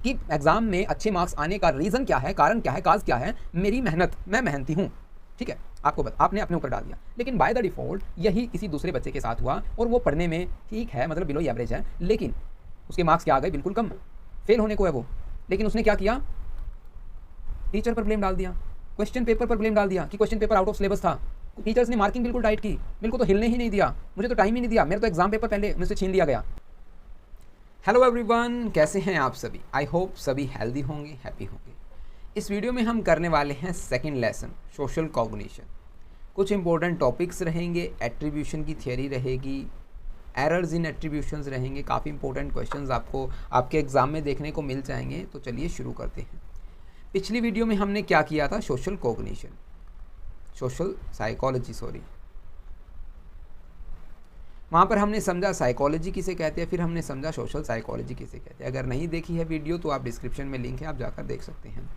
कि एग्जाम में अच्छे मार्क्स आने का रीज़न क्या है, कारण क्या है, काज क्या है, मेरी मेहनत, मैं मेहनती हूँ, ठीक है, आपने अपने ऊपर डाल दिया। लेकिन बाय द डिफ़ॉल्ट यही किसी दूसरे बच्चे के साथ हुआ और वो पढ़ने में ठीक है, मतलब बिलो एवरेज है, लेकिन उसके मार्क्स क्या आ गए, बिल्कुल कम, फेल होने को है वो। लेकिन उसने क्या किया, टीचर पर ब्लेम डाल दिया, क्वेश्चन पेपर पर ब्लेम डाल दिया कि question paper out of syllabus था। टीचर्स ने मार्किंग बिल्कुल टाइट की, मेरे को तो हिलने ही नहीं दिया, मुझे तो टाइम ही नहीं दिया, मेरा तो एग्जाम पेपर पहले मुझसे छीन लिया गया। हेलो एवरीवन, कैसे हैं आप सभी? आई होप सभी हेल्दी होंगे, हैप्पी होंगे। इस वीडियो में हम करने वाले हैं सेकंड लेसन, सोशल कॉग्निशन। कुछ इंपॉर्टेंट टॉपिक्स रहेंगे, एट्रीब्यूशन की थियरी रहेगी, एरर्स इन एट्रीब्यूशंस रहेंगे, काफ़ी इंपॉर्टेंट क्वेश्चंस आपको आपके एग्जाम में देखने को मिल जाएंगे। तो चलिए शुरू करते हैं। पिछली वीडियो में हमने क्या किया था, सोशल कॉग्निशन, सोशल साइकोलॉजी वहाँ पर हमने समझा साइकोलॉजी किसे कहते हैं, फिर हमने समझा सोशल साइकोलॉजी किसे कहते हैं। अगर नहीं देखी है वीडियो तो आप डिस्क्रिप्शन में लिंक है, आप जाकर देख सकते हैं।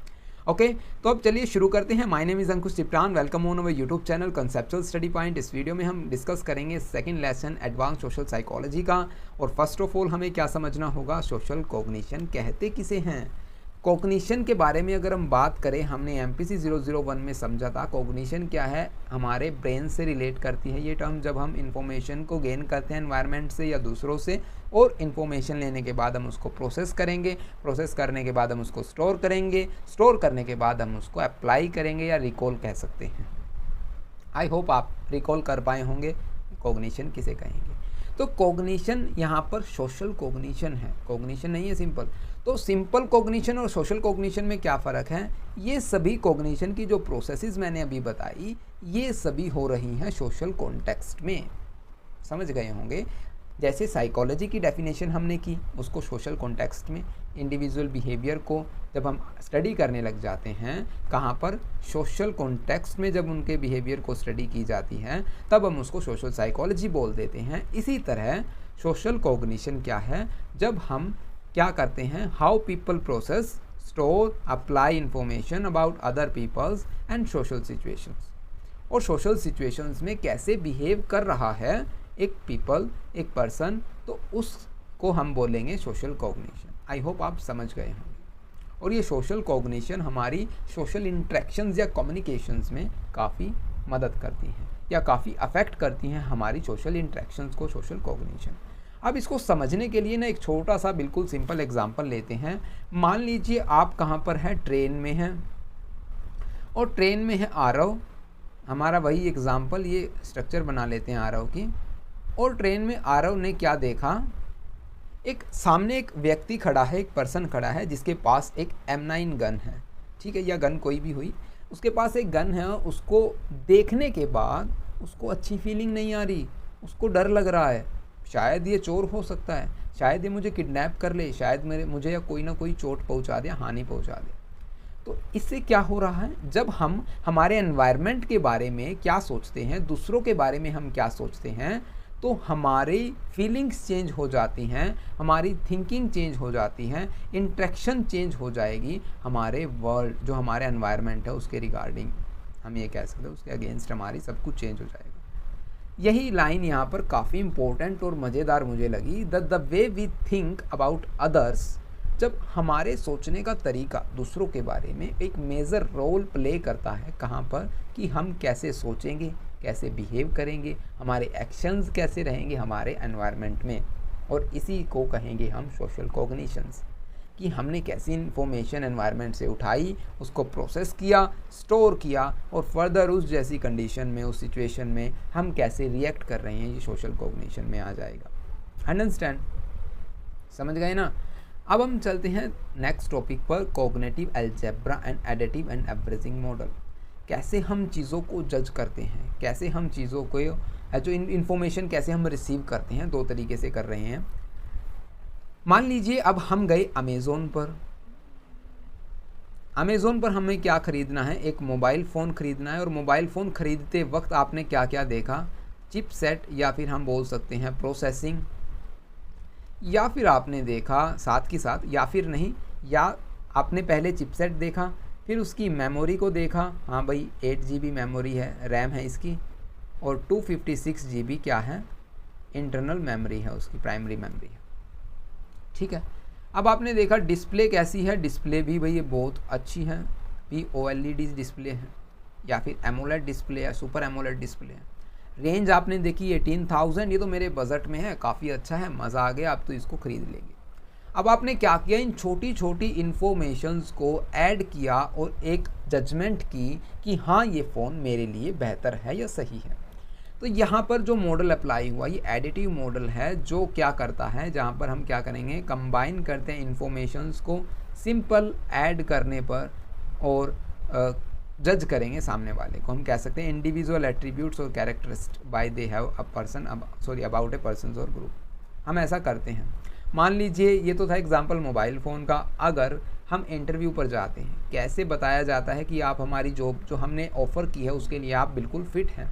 ओके, तो अब चलिए शुरू करते हैं। My name is Ankush Chipran, welcome on our YouTube channel conceptual study point. इस वीडियो में हम डिस्कस करेंगे second lesson advance social psychology का। और फर्स्ट ऑफ ऑल हमें क्या समझना होगा, सोशल कॉग्निशन कहते किसे हैं। कॉग्निशन के बारे में अगर हम बात करें, हमने MPC 001 में समझा था कॉग्निशन क्या है, हमारे ब्रेन से रिलेट करती है ये टर्म। जब हम इंफॉर्मेशन को गेन करते हैं एनवायरनमेंट से या दूसरों से, और इन्फॉर्मेशन लेने के बाद हम उसको प्रोसेस करेंगे, प्रोसेस करने के बाद हम उसको स्टोर करेंगे, स्टोर करने के बाद हम उसको अप्लाई करेंगे या रिकॉल कह सकते हैं। आई होप आप रिकॉल कर पाए होंगे कॉग्निशन किसे कहेंगे। तो कॉग्निशन यहाँ पर सोशल कॉग्निशन है, कॉग्निशन नहीं है सिंपल। तो सिंपल कॉग्निशन और सोशल कॉग्निशन में क्या फ़र्क है, ये सभी कॉग्निशन की जो प्रोसेसेस मैंने अभी बताई, ये सभी हो रही हैं सोशल कॉन्टेक्स्ट में, समझ गए होंगे। जैसे साइकोलॉजी की डेफिनेशन हमने की, उसको सोशल कॉन्टेक्स्ट में इंडिविजुअल बिहेवियर को जब हम स्टडी करने लग जाते हैं, कहाँ पर, सोशल कॉन्टेक्स्ट में जब उनके बिहेवियर को स्टडी की जाती है, तब हम उसको सोशल साइकोलॉजी बोल देते हैं। इसी तरह सोशल कॉग्निशन क्या है, जब हम क्या करते हैं, how people process, store, apply information about other peoples and social situations. और सोशल सिचुएशंस में कैसे बिहेव कर रहा है एक पीपल, एक पर्सन, तो उसको हम बोलेंगे सोशल कॉग्निशन। आई होप आप समझ गए होंगे। और ये सोशल कॉग्निशन हमारी सोशल इंटरेक्शंस या कम्युनिकेशंस में काफ़ी मदद करती हैं या काफ़ी अफेक्ट करती हैं हमारी सोशल इंटरेक्शंस को, सोशल कॉग्निशन। अब इसको समझने के लिए ना एक छोटा सा बिल्कुल सिंपल एग्जांपल लेते हैं। मान लीजिए आप कहाँ पर हैं, ट्रेन में हैं, और ट्रेन में है आरव, हमारा वही एग्जांपल, ये स्ट्रक्चर बना लेते हैं आरव की। और ट्रेन में आरव ने क्या देखा, एक सामने एक व्यक्ति खड़ा है, एक पर्सन खड़ा है जिसके पास एक M9 गन है, ठीक है, या गन कोई भी हुई, उसके पास एक गन है। उसको देखने के बाद उसको अच्छी फीलिंग नहीं आ रही, उसको डर लग रहा है, शायद ये चोर हो सकता है, शायद ये मुझे किडनैप कर ले, शायद मुझे या कोई ना कोई चोट पहुंचा दे, हानि पहुंचा दे। तो इससे क्या हो रहा है, जब हम हमारे एनवायरनमेंट के बारे में क्या सोचते हैं, दूसरों के बारे में हम क्या सोचते हैं, तो हमारी फीलिंग्स चेंज हो जाती हैं, हमारी थिंकिंग चेंज हो जाती हैं, इंटरेक्शन चेंज हो जाएगी हमारे वर्ल्ड, जो हमारे एनवायरनमेंट है उसके रिगार्डिंग, हम ये कह सकते हैं उसके अगेंस्ट हमारी सब कुछ चेंज हो जाएगा। यही लाइन यहाँ पर काफ़ी इंपॉर्टेंट और मज़ेदार मुझे लगी। The way we think about others, जब हमारे सोचने का तरीका दूसरों के बारे में एक मेजर रोल प्ले करता है, कहाँ पर, कि हम कैसे सोचेंगे, कैसे बिहेव करेंगे, हमारे एक्शंस कैसे रहेंगे हमारे एनवायरनमेंट में। और इसी को कहेंगे हम सोशल कॉग्निशंस, कि हमने कैसी इन्फॉर्मेशन एनवायरनमेंट से उठाई, उसको प्रोसेस किया, स्टोर किया, और फर्दर उस जैसी कंडीशन में, उस सिचुएशन में हम कैसे रिएक्ट कर रहे हैं, ये सोशल कॉग्निशन में आ जाएगा। अंडरस्टैंड, समझ गए ना। अब हम चलते हैं नेक्स्ट टॉपिक पर, cognitive algebra and additive and averaging model. कैसे हम चीज़ों को जज करते हैं, कैसे हम चीज़ों को जो इन्फॉर्मेशन कैसे हम रिसीव करते हैं, दो तरीके से कर रहे हैं। मान लीजिए अब हम गए अमेज़ोन पर। अमेज़ोन पर हमें क्या ख़रीदना है, एक मोबाइल फ़ोन ख़रीदना है। और मोबाइल फ़ोन ख़रीदते वक्त आपने क्या क्या देखा, चिपसेट, या फिर हम बोल सकते हैं प्रोसेसिंग, या फिर आपने देखा साथ के साथ, या फिर नहीं, या आपने पहले चिपसेट देखा, फिर उसकी मेमोरी को देखा, हाँ भाई 8 GB मेमोरी है, रैम है इसकी, और 256 GB क्या है, इंटरनल मेमोरी है उसकी, प्राइमरी मेमोरी है, ठीक है। अब आपने देखा डिस्प्ले कैसी है, डिस्प्ले भी भाई ये बहुत अच्छी है, भी OLED डिस्प्ले है या फिर एमोलेड डिस्प्ले है, सुपर एमोलेड डिस्प्ले है। रेंज आपने देखी 18,000, ये तो मेरे बजट में है, काफ़ी अच्छा है, मज़ा आ गया, आप तो इसको ख़रीद लेंगे। अब आपने क्या किया, इन छोटी छोटी इन्फॉर्मेशंस को ऐड किया और एक जजमेंट की कि हाँ ये फ़ोन मेरे लिए बेहतर है या सही है। तो यहाँ पर जो मॉडल अप्लाई हुआ ये एडिटिव मॉडल है, जो क्या करता है, जहाँ पर हम क्या करेंगे, कंबाइन करते हैं इन्फॉर्मेशंस को सिंपल ऐड करने पर और जज करेंगे सामने वाले को। हम कह सकते हैं इंडिविजुअल एट्रीब्यूट्स और characteristic by they have a person about a person और ग्रुप। हम ऐसा करते हैं। मान लीजिए ये तो था एग्जांपल मोबाइल फ़ोन का। अगर हम इंटरव्यू पर जाते हैं, कैसे बताया जाता है कि आप हमारी जॉब जो हमने ऑफ़र की है उसके लिए आप बिल्कुल फिट हैं।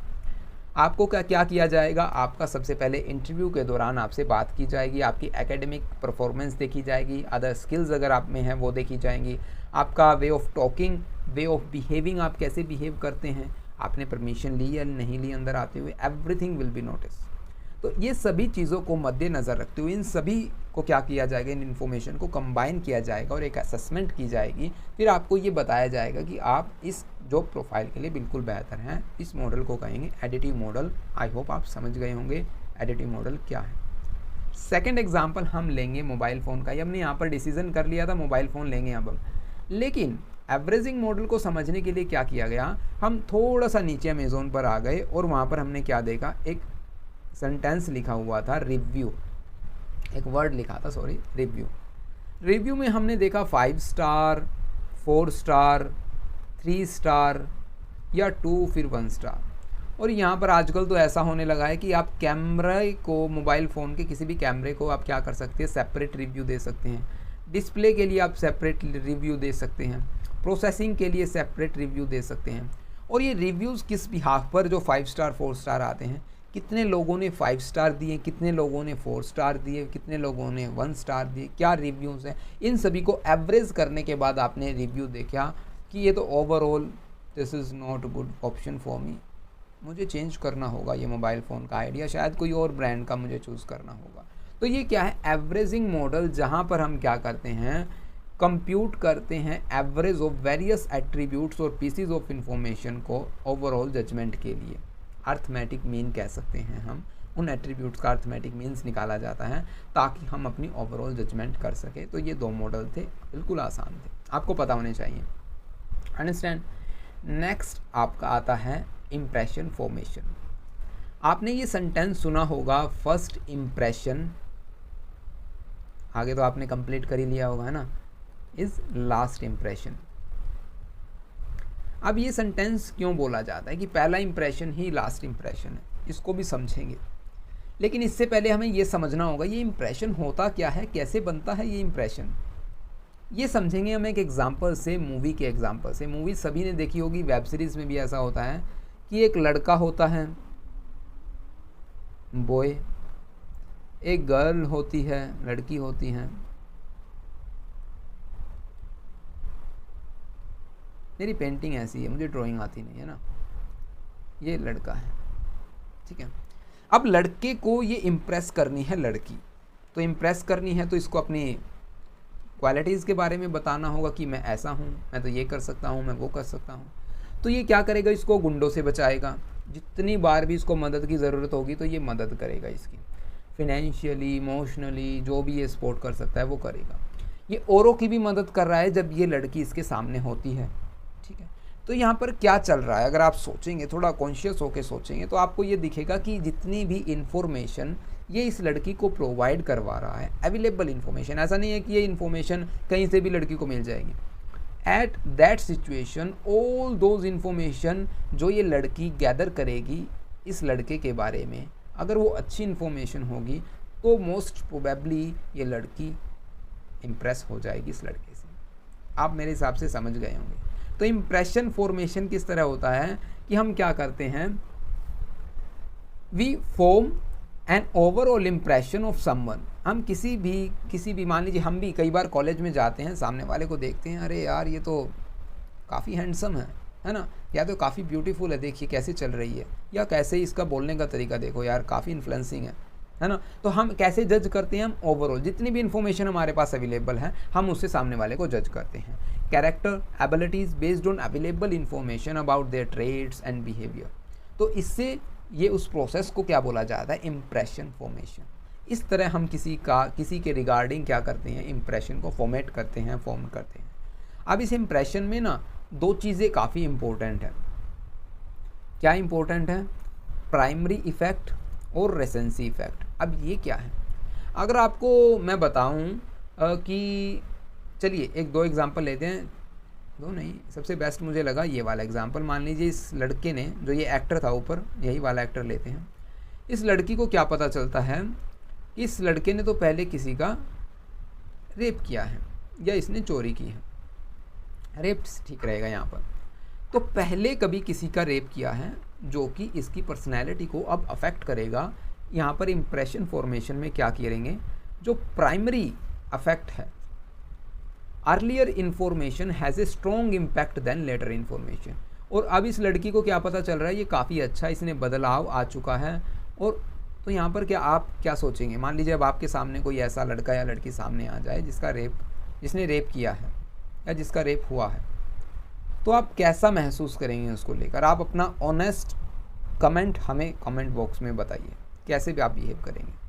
आपको क्या किया जाएगा, आपका सबसे पहले इंटरव्यू के दौरान आपसे बात की जाएगी, आपकी एकेडमिक परफॉर्मेंस देखी जाएगी, अदर स्किल्स अगर आप में हैं वो देखी जाएंगी, आपका way of talking, way of behaving, आप कैसे बिहेव करते हैं, आपने परमिशन ली या नहीं ली अंदर आते हुए, एवरीथिंग विल बी नोटिस। तो ये सभी चीज़ों को मद्देनज़र रखते हुए इन सभी को क्या किया जाएगा, इन इन्फॉर्मेशन को कंबाइन किया जाएगा और एक असेसमेंट की जाएगी। फिर आपको ये बताया जाएगा कि आप इस जॉब प्रोफाइल के लिए बिल्कुल बेहतर हैं। इस मॉडल को कहेंगे एडिटिव मॉडल। आई होप आप समझ गए होंगे एडिटिव मॉडल क्या है। सेकंड एग्जांपल हम लेंगे मोबाइल फ़ोन का। ये हमने यहाँ पर डिसीजन कर लिया था मोबाइल फ़ोन लेंगे अब हम, लेकिन एवरेजिंग मॉडल को समझने के लिए क्या किया गया, हम थोड़ा सा नीचे अमेज़ोन पर आ गए और वहाँ पर हमने क्या देखा, एक सेंटेंस लिखा हुआ था रिव्यू, एक वर्ड लिखा था सॉरी रिव्यू। रिव्यू में हमने देखा 5 स्टार, 4 स्टार, 3 स्टार या 2 फिर 1 स्टार। और यहाँ पर आजकल तो ऐसा होने लगा है कि आप कैमरे को, मोबाइल फ़ोन के किसी भी कैमरे को आप क्या कर सकते हैं, सेपरेट रिव्यू दे सकते हैं। डिस्प्ले के लिए आप सेपरेट रिव्यू दे सकते हैं, प्रोसेसिंग के लिए सेपरेट रिव्यू दे सकते हैं। और ये रिव्यूज़ किस बिहाफ पर, जो 5 स्टार 4 स्टार आते हैं, कितने लोगों ने 5 स्टार दिए, कितने लोगों ने 4 स्टार दिए, कितने लोगों ने 1 स्टार दिए, क्या रिव्यूज़ हैं, इन सभी को एवरेज करने के बाद आपने रिव्यू देखा कि ये तो overall this is not good option for me, मुझे चेंज करना होगा ये मोबाइल फ़ोन का आइडिया, शायद कोई और ब्रांड का मुझे चूज़ करना होगा। तो ये क्या है, एवरेजिंग मॉडल, जहाँ पर हम क्या करते हैं, कंप्यूट करते हैं एवरेज ऑफ वेरियस एट्रीब्यूट्स और पीसीज ऑफ इंफॉर्मेशन को ओवरऑल जजमेंट के लिए। अर्थमेटिक मीन कह सकते हैं हम, उन एट्रीब्यूट्स का अर्थमेटिक मीन्स निकाला जाता है ताकि हम अपनी ओवरऑल जजमेंट कर सकें। तो ये 2 मॉडल थे, बिल्कुल आसान थे, आपको पता होने चाहिए। अंडरस्टैंड। नेक्स्ट आपका आता है इम्प्रेशन फॉर्मेशन। आपने ये सेंटेंस सुना होगा, फर्स्ट इम्प्रेशन, आगे तो आपने कंप्लीट कर ही लिया होगा है ना, इज़ लास्ट इम्प्रेशन। अब ये सेंटेंस क्यों बोला जाता है कि पहला इम्प्रेशन ही लास्ट इम्प्रेशन है, इसको भी समझेंगे। लेकिन इससे पहले हमें ये समझना होगा ये इम्प्रेशन होता क्या है, कैसे बनता है ये इम्प्रेशन, ये समझेंगे हम एक एग्जांपल से, मूवी के एग्जांपल से। मूवी सभी ने देखी होगी, वेब सीरीज़ में भी ऐसा होता है कि एक लड़का होता है बॉय, एक गर्ल होती है, लड़की होती हैं। मेरी पेंटिंग ऐसी है, मुझे ड्राइंग आती नहीं है ना, ये लड़का है, ठीक है। अब लड़के को ये इम्प्रेस करनी है लड़की, तो इम्प्रेस करनी है तो इसको अपनी क्वालिटीज़ के बारे में बताना होगा कि मैं ऐसा हूँ, मैं तो ये कर सकता हूँ, मैं वो कर सकता हूँ। तो ये क्या करेगा, इसको गुंडों से बचाएगा, जितनी बार भी इसको मदद की ज़रूरत होगी तो ये मदद करेगा इसकी, फिनेंशियली, इमोशनली, जो भी ये सपोर्ट कर सकता है वो करेगा। ये औरों की भी मदद कर रहा है जब ये लड़की इसके सामने होती है, ठीक है। तो यहाँ पर क्या चल रहा है, अगर आप सोचेंगे, थोड़ा कॉन्शियस होकर सोचेंगे, तो आपको ये दिखेगा कि जितनी भी इंफॉर्मेशन ये इस लड़की को प्रोवाइड करवा रहा है, अवेलेबल इन्फॉर्मेशन, ऐसा नहीं है कि ये इन्फॉर्मेशन कहीं से भी लड़की को मिल जाएगी। At that situation all those information जो ये लड़की गैदर करेगी इस लड़के के बारे में, अगर वो अच्छी इन्फॉर्मेशन होगी तो मोस्ट प्रोबेबली ये लड़की इम्प्रेस हो जाएगी इस लड़के से। आप मेरे हिसाब से समझ गए होंगे। तो इम्प्रेशन फॉर्मेशन किस तरह होता है कि हम क्या करते हैं, we form an overall impression of someone. हम किसी भी मान लीजिए हम भी कई बार कॉलेज में जाते हैं, सामने वाले को देखते हैं, अरे यार ये तो काफ़ी हैंडसम है ना, या तो काफ़ी ब्यूटीफुल है, देखिए कैसे चल रही है, या कैसे इसका बोलने का तरीका देखो यार, काफ़ी इन्फ्लुएंसिंग है है ना। तो हम कैसे जज करते हैं, हम ओवरऑल जितनी भी इन्फॉर्मेशन हमारे पास अवेलेबल है हम उससे सामने वाले को जज करते हैं। Character abilities based on available information about their traits and behaviour. तो इससे ये उस प्रोसेस को क्या बोला जाता है, इम्प्रेशन फॉर्मेशन। इस तरह हम किसी के रिगार्डिंग क्या करते हैं, इम्प्रेशन को फॉर्मेट करते हैं, फॉर्म करते हैं। अब इस इम्प्रेशन में ना दो चीज़ें काफ़ी इम्पोर्टेंट है। क्या इम्पोर्टेंट है, प्राइमरी इफ़ेक्ट और रेसेंसी इफ़ेक्ट। अब ये क्या है, अगर आपको मैं बताऊं कि चलिए एक दो एग्जांपल लेते हैं, दो नहीं, सबसे बेस्ट मुझे लगा ये वाला एग्जांपल। मान लीजिए इस लड़के ने, जो ये एक्टर था ऊपर, यही वाला एक्टर लेते हैं। इस लड़की को क्या पता चलता है, इस लड़के ने तो पहले किसी का रेप किया है या इसने चोरी की है, रेप ठीक रहेगा यहाँ पर। तो पहले कभी किसी का रेप किया है जो कि इसकी पर्सनैलिटी को अब अफेक्ट करेगा। यहाँ पर इम्प्रेशन फॉर्मेशन में क्या करेंगे, जो प्राइमरी अफेक्ट है, earlier information has a strong impact than later information. और अब इस लड़की को क्या पता चल रहा है, ये काफ़ी अच्छा, इसने बदलाव आ चुका है। और तो यहाँ पर क्या आप क्या सोचेंगे, मान लीजिए अब आपके सामने कोई ऐसा लड़का या लड़की सामने आ जाए जिसने रेप किया है या जिसका रेप हुआ है, तो आप कैसा महसूस करेंगे उसको लेकर। आप अपना ऑनेस्ट कमेंट हमें कमेंट बॉक्स में बताइए, कैसे भी आप बिहेव करेंगे।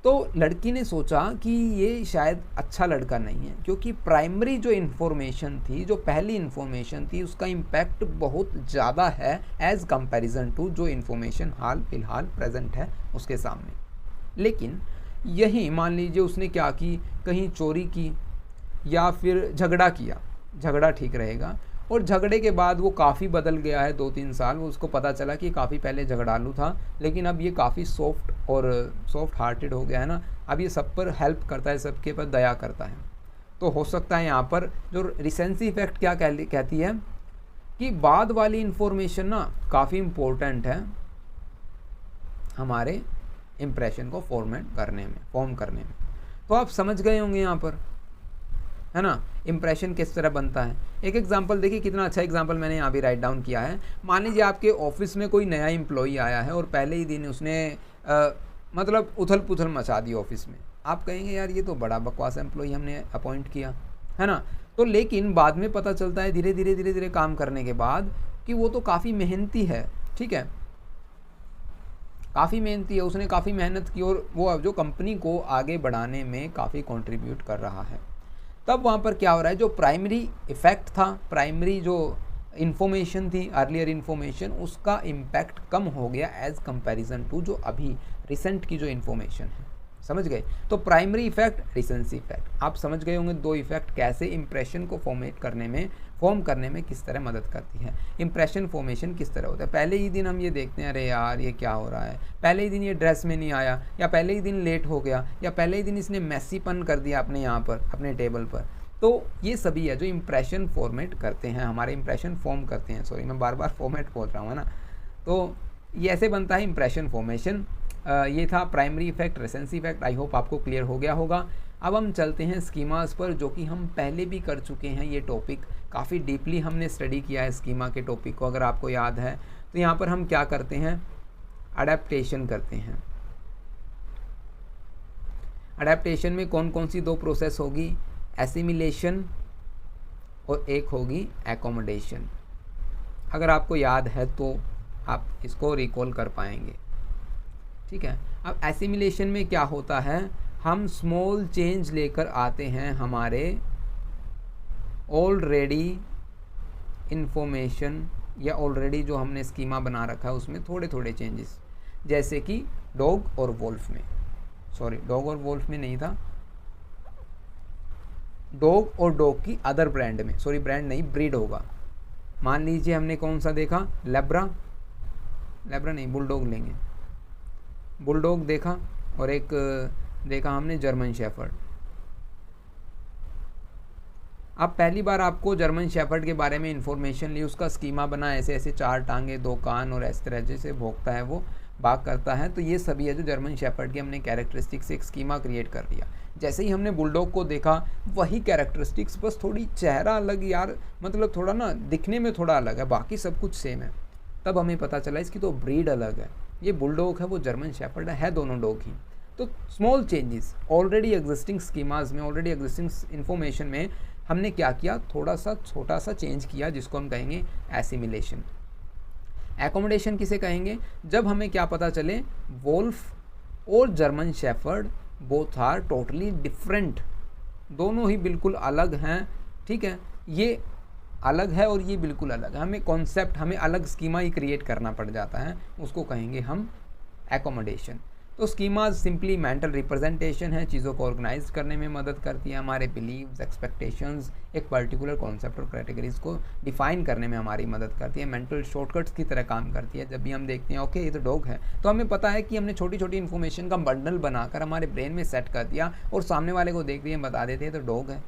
तो लड़की ने सोचा कि ये शायद अच्छा लड़का नहीं है, क्योंकि प्राइमरी जो इन्फॉर्मेशन थी, जो पहली इन्फॉर्मेशन थी, उसका इम्पैक्ट बहुत ज़्यादा है एज़ कंपैरिजन टू जो इन्फॉर्मेशन हाल फिलहाल प्रेजेंट है उसके सामने। लेकिन यही मान लीजिए उसने क्या की, कहीं चोरी की या फिर झगड़ा किया, झगड़ा ठीक रहेगा, और झगड़े के बाद वो काफ़ी बदल गया है, 2-3 साल, वो उसको पता चला कि काफ़ी पहले झगड़ालू था, लेकिन अब ये काफ़ी सॉफ्ट हार्टेड हो गया है ना, अब ये सब पर हेल्प करता है, सबके पर दया करता है। तो हो सकता है यहाँ पर जो रिसेंसी इफेक्ट क्या कहती है कि बाद वाली इन्फॉर्मेशन ना काफ़ी इम्पोर्टेंट है हमारे इम्प्रेशन को फॉर्म करने में। तो आप समझ गए होंगे यहाँ पर, है ना, इम्प्रेशन किस तरह बनता है। एक एग्जांपल देखिए, कितना अच्छा एग्जांपल मैंने यहाँ भी राइट डाउन किया है। मान लीजिए आपके ऑफिस में कोई नया एम्प्लॉई आया है और पहले ही दिन उसने मतलब उथल पुथल मचा दी ऑफिस में। आप कहेंगे यार ये तो बड़ा बकवास एम्प्लॉई हमने अपॉइंट किया, है ना। तो लेकिन बाद में पता चलता है धीरे धीरे काम करने के बाद कि वो तो काफ़ी मेहनती है, ठीक है, काफ़ी मेहनती है, उसने काफ़ी मेहनत की और वो अब जो कंपनी को आगे बढ़ाने में काफ़ी कंट्रीब्यूट कर रहा है। तब वहाँ पर क्या हो रहा है, जो प्राइमरी इफ़ेक्ट था, प्राइमरी जो इन्फॉर्मेशन थी, अर्लियर इन्फॉर्मेशन, उसका इम्पैक्ट कम हो गया एज़ कंपैरिजन टू जो अभी रिसेंट की जो इन्फॉर्मेशन है। समझ गए। तो प्राइमरी इफेक्ट, रिसेंसी इफेक्ट, आप समझ गए होंगे दो इफेक्ट कैसे इंप्रेशन को फॉर्म करने में किस तरह मदद करती है। इंप्रेशन फॉर्मेशन किस तरह होता है, पहले ही दिन हम ये देखते हैं अरे यार ये क्या हो रहा है, पहले ही दिन ये ड्रेस में नहीं आया, या पहले ही दिन लेट हो गया, या पहले ही दिन इसने मैसीपन कर दिया अपने यहाँ पर अपने टेबल पर। तो ये सभी है जो इंप्रेशन फॉर्मेट करते हैं, हमारे इंप्रेशन फॉर्म करते हैं। सॉरी मैं बार बार फॉर्मेट बोल रहा हूँ, है ना। तो ये ऐसे बनता है इंप्रेशन फॉर्मेशन। ये था primary effect, recency effect. I hope आपको क्लियर हो गया होगा। अब हम चलते हैं स्कीमास पर, जो कि हम पहले भी कर चुके हैं। ये टॉपिक काफ़ी डीपली हमने स्टडी किया है स्कीमा के टॉपिक को, अगर आपको याद है। तो यहाँ पर हम क्या करते हैं, अडेप्टेशन करते हैं। अडेप्टेशन में कौन कौन सी दो प्रोसेस होगी, एसिमिलेशन और एक होगी एकोमोडेशन। अगर आपको याद है तो आप इसको रिकॉल कर पाएंगे, ठीक है। अब एसिमिलेशन में क्या होता है, हम स्मॉल चेंज लेकर आते हैं हमारे ऑलरेडी इंफॉर्मेशन या ऑलरेडी जो हमने स्कीमा बना रखा है उसमें थोड़े थोड़े चेंजेस, जैसे कि डॉग और वोल्फ में, सॉरी डॉग और वोल्फ में नहीं था, डॉग और डॉग की अदर ब्रांड में, सॉरी ब्रांड नहीं ब्रीड होगा। मान लीजिए हमने कौन सा देखा, लेब्रा नहीं बुलडॉग लेंगे, बुलडॉग देखा, और एक देखा हमने जर्मन शेफर्ड। अब पहली बार आपको जर्मन शेफर्ड के बारे में इंफॉर्मेशन ली, उसका स्कीमा बना, ऐसे ऐसे 4 टांगे 2 कान और इस तरह से भौंकता है, वो बाग करता है। तो ये सभी है जो जर्मन शेफर्ड की हमने कैरेक्टरिस्टिक्स एक स्कीमा क्रिएट कर दिया। जैसे ही हमने बुलडॉग को देखा वही कैरेक्टरिस्टिक्स, बस थोड़ी चेहरा अलग यार, मतलब थोड़ा ना दिखने में थोड़ा अलग है, बाकी सब कुछ सेम है। तब हमें पता चला इसकी तो ब्रीड अलग है, ये बुलडॉग है वो जर्मन शेफर्ड है दोनों डॉग ही। तो small changes already existing schemas में, ऑलरेडी एग्जिस्टिंग इन्फॉर्मेशन में हमने क्या किया, थोड़ा सा छोटा सा चेंज किया, जिसको हम कहेंगे एसिमिलेशन। एकोमोडेशन किसे कहेंगे, जब हमें क्या पता चले वोल्फ और German shepherd both are totally different, दोनों ही बिल्कुल अलग हैं, ठीक है, ये अलग है और ये बिल्कुल अलग है, हमें कॉन्सेप्ट, हमें अलग स्कीमा ही क्रिएट करना पड़ जाता है, उसको कहेंगे हम एकोमोडेशन। तो स्कीमाज सिंपली मेंटल रिप्रेजेंटेशन है, चीज़ों को ऑर्गेनाइज करने में मदद करती है, हमारे बिलीव्स, एक्सपेक्टेशंस, एक पर्टिकुलर कॉन्सेप्ट और कैटेगरीज को डिफाइन करने में हमारी मदद करती है, मेंटल शॉर्टकट्स की तरह काम करती है। जब भी हम देखते हैं ओके ये तो डॉग है, तो हमें पता है कि हमने छोटी छोटी इन्फॉर्मेशन का बंडल बनाकर हमारे ब्रेन में सेट कर दिया और सामने वाले को देख दिए बता देते हैं तो डॉग है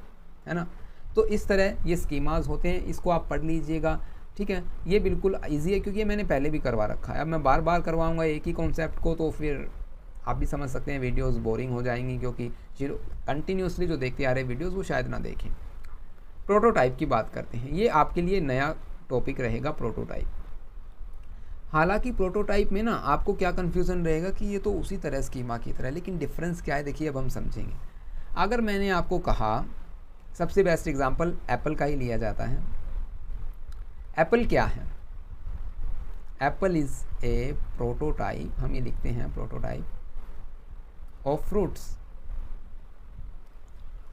ना। तो इस तरह ये स्कीमाज होते हैं, इसको आप पढ़ लीजिएगा, ठीक है। ये बिल्कुल ईजी है क्योंकि ये मैंने पहले भी करवा रखा है, अब मैं बार बार करवाऊँगा एक ही कॉन्सेप्ट को, तो फिर आप भी समझ सकते हैं वीडियोस बोरिंग हो जाएंगी, क्योंकि कंटिन्यूसली जो देखते आ रहे वीडियोस वो शायद ना देखें। प्रोटोटाइप की बात करते हैं, ये आपके लिए नया टॉपिक रहेगा प्रोटोटाइप। हालांकि प्रोटोटाइप में ना आपको क्या कन्फ्यूज़न रहेगा कि ये तो उसी तरह स्कीमा की तरह, लेकिन डिफरेंस क्या है देखिए अब हम समझेंगे। अगर मैंने आपको कहा, सबसे बेस्ट एग्जाम्पल एप्पल का ही लिया जाता है। एप्पल क्या है, एप्पल इज़ ए प्रोटोटाइप, हम ये लिखते हैं प्रोटोटाइप ऑफ फ्रूट्स।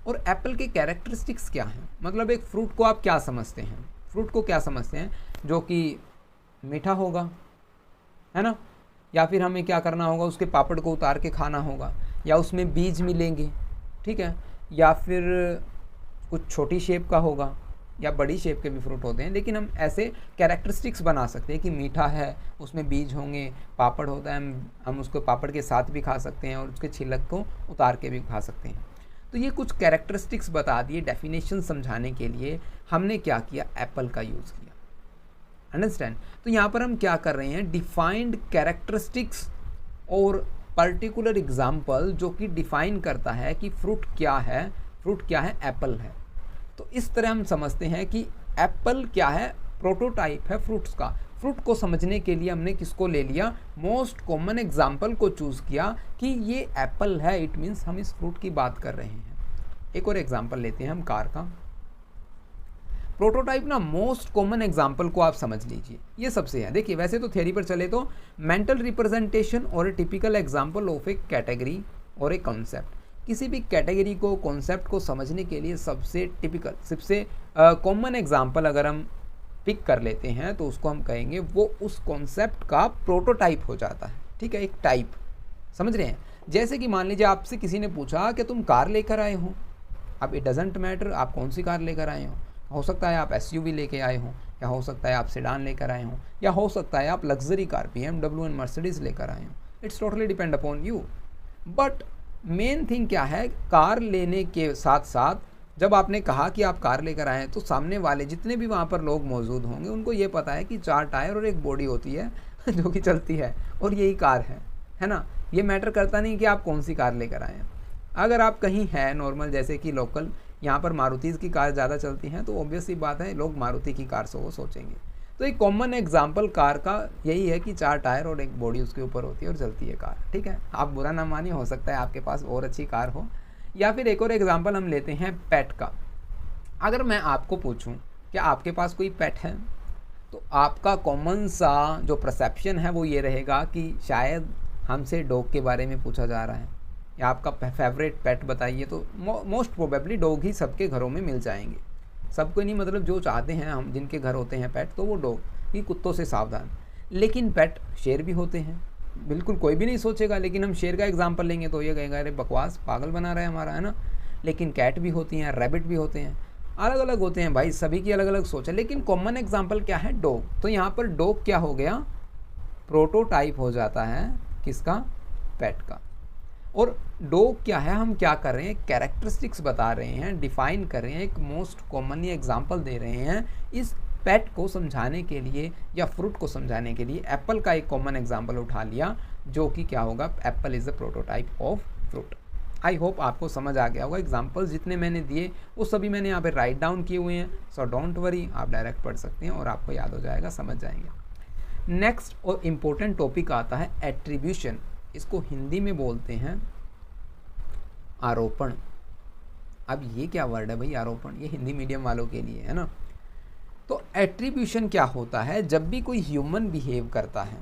और एप्पल के कैरेक्टरिस्टिक्स क्या हैं, मतलब एक फ्रूट को आप क्या समझते हैं, फ्रूट को क्या समझते हैं, जो कि मीठा होगा, है ना, या फिर हमें क्या करना होगा, उसके पापड़ को उतार के खाना होगा, या उसमें बीज मिलेंगे, ठीक है, या फिर कुछ छोटी शेप का होगा, या बड़ी शेप के भी फ्रूट होते हैं, लेकिन हम ऐसे कैरेक्टरिस्टिक्स बना सकते हैं कि मीठा है, उसमें बीज होंगे, पापड़ होता है, हम उसको पापड़ के साथ भी खा सकते हैं और उसके छिलक को उतार के भी खा सकते हैं। तो ये कुछ कैरेक्टरिस्टिक्स बता दिए, डेफिनेशन समझाने के लिए हमने क्या किया, एप्पल का यूज़ किया, अंडरस्टैंड। तो यहाँ पर हम क्या कर रहे हैं, डिफाइंड कैरेक्टरिस्टिक्स और पर्टिकुलर एग्जाम्पल जो कि डिफाइन करता है कि फ्रूट क्या है, फ्रूट क्या है, एप्पल है। तो इस तरह हम समझते हैं कि एप्पल क्या है, प्रोटोटाइप है फ्रूट्स का। फ्रूट को समझने के लिए हमने किसको ले लिया, मोस्ट कॉमन एग्जाम्पल को चूज़ किया कि ये एप्पल है, इट मीन्स हम इस फ्रूट की बात कर रहे हैं। एक और एग्जाम्पल लेते हैं हम कार का। प्रोटोटाइप ना मोस्ट कॉमन एग्जाम्पल को आप समझ लीजिए, ये सबसे है। देखिए वैसे तो थ्योरी पर चले तो मेंटल रिप्रेजेंटेशन और ए typical example of A category और ए कॉन्सेप्ट। किसी भी कैटेगरी को, कॉन्सेप्ट को समझने के लिए सबसे टिपिकल, सबसे कॉमन एग्जाम्पल अगर हम पिक कर लेते हैं तो उसको हम कहेंगे वो उस कॉन्सेप्ट का प्रोटोटाइप हो जाता है, ठीक है, एक टाइप, समझ रहे हैं। जैसे कि मान लीजिए आपसे किसी ने पूछा कि तुम कार लेकर आए हो, अब इट डजेंट मैटर आप कौन सी कार लेकर आए हो सकता है आप एसयूवी लेके आए हो, या हो सकता है आप सेडान लेकर आए हो, या हो सकता है आप luxury car BMW and Mercedes लेकर आए हो, it's totally depend upon you. But main thing क्या है, कार लेने के साथ साथ जब आपने कहा कि आप कार लेकर आए हैं तो सामने वाले जितने भी वहाँ पर लोग मौजूद होंगे उनको ये पता है कि 4 टायर और एक बॉडी होती है जो कि चलती है और यही कार है ना। ये मैटर करता नहीं कि आप कौन सी कार लेकर आए हैं। अगर आप कहीं है नॉर्मल, जैसे कि लोकल यहाँ पर मारुतिज़ की कार ज़्यादा चलती हैं, तो ऑब्वियस सी बात है लोग मारुति की कार से वो सोचेंगे। तो एक कॉमन एग्जाम्पल कार का यही है कि 4 टायर और एक बॉडी उसके ऊपर होती है और चलती है कार, ठीक है। आप बुरा ना मानिए, हो सकता है आपके पास और अच्छी कार हो। या फिर एक और एग्जाम्पल हम लेते हैं पेट का। अगर मैं आपको पूछूं क्या आपके पास कोई पेट है, तो आपका कॉमन सा जो परसेप्शन है वो ये रहेगा कि शायद हमसे डॉग के बारे में पूछा जा रहा है, या आपका फेवरेट पेट बताइए, तो मोस्ट प्रोबेबली डॉग ही सबके घरों में मिल जाएंगे। सबको नहीं, मतलब जो चाहते हैं हम, जिनके घर होते हैं पेट, तो वो डॉग ही, कुत्तों से सावधान। लेकिन पेट शेर भी होते हैं, बिल्कुल कोई भी नहीं सोचेगा, लेकिन हम शेर का एग्जांपल लेंगे तो ये कहेगा अरे बकवास, पागल बना रहा है हमारा, है ना। लेकिन कैट भी होती हैं, रैबिट भी होते हैं, अलग अलग होते हैं भाई, सभी की अलग अलग सोच है। लेकिन कॉमन एग्जाम्पल क्या है, डॉग। तो यहाँ पर डॉग क्या हो गया, प्रोटोटाइप हो जाता है किसका, पेट का। और डॉग क्या है, हम क्या कर रहे हैं, कैरेक्टरिस्टिक्स बता रहे हैं, डिफाइन कर रहे हैं, एक मोस्ट कॉमन एग्जाम्पल दे रहे हैं इस पेट को समझाने के लिए या फ्रूट को समझाने के लिए। एप्पल का एक कॉमन एग्जाम्पल उठा लिया जो कि क्या होगा, Apple is the prototype of fruit. I hope आपको समझ आ गया होगा। एग्जाम्पल्स जितने मैंने दिए वो सभी मैंने यहाँ पे राइट डाउन किए हुए हैं, सो डोंट वरी, आप डायरेक्ट पढ़ सकते हैं और आपको याद हो जाएगा, समझ जाएंगे। नेक्स्ट और इम्पोर्टेंट टॉपिक आता है एट्रीब्यूशन। इसको हिंदी में बोलते हैं आरोपण। अब ये क्या वर्ड है भाई आरोपण, ये हिंदी मीडियम वालों के लिए है ना। तो एट्रीब्यूशन क्या होता है, जब भी कोई ह्यूमन बिहेव करता है,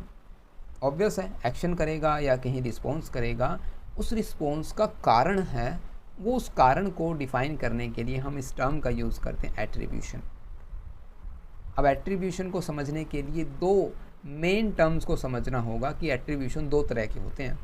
ऑब्वियस है एक्शन करेगा या कहीं रिस्पॉन्स करेगा, उस रिस्पॉन्स का कारण है, वो उस कारण को डिफाइन करने के लिए हम इस टर्म का यूज़ करते हैं एट्रीब्यूशन। अब एट्रीब्यूशन को समझने के लिए दो मेन टर्म्स को समझना होगा कि एट्रीब्यूशन दो तरह के होते हैं।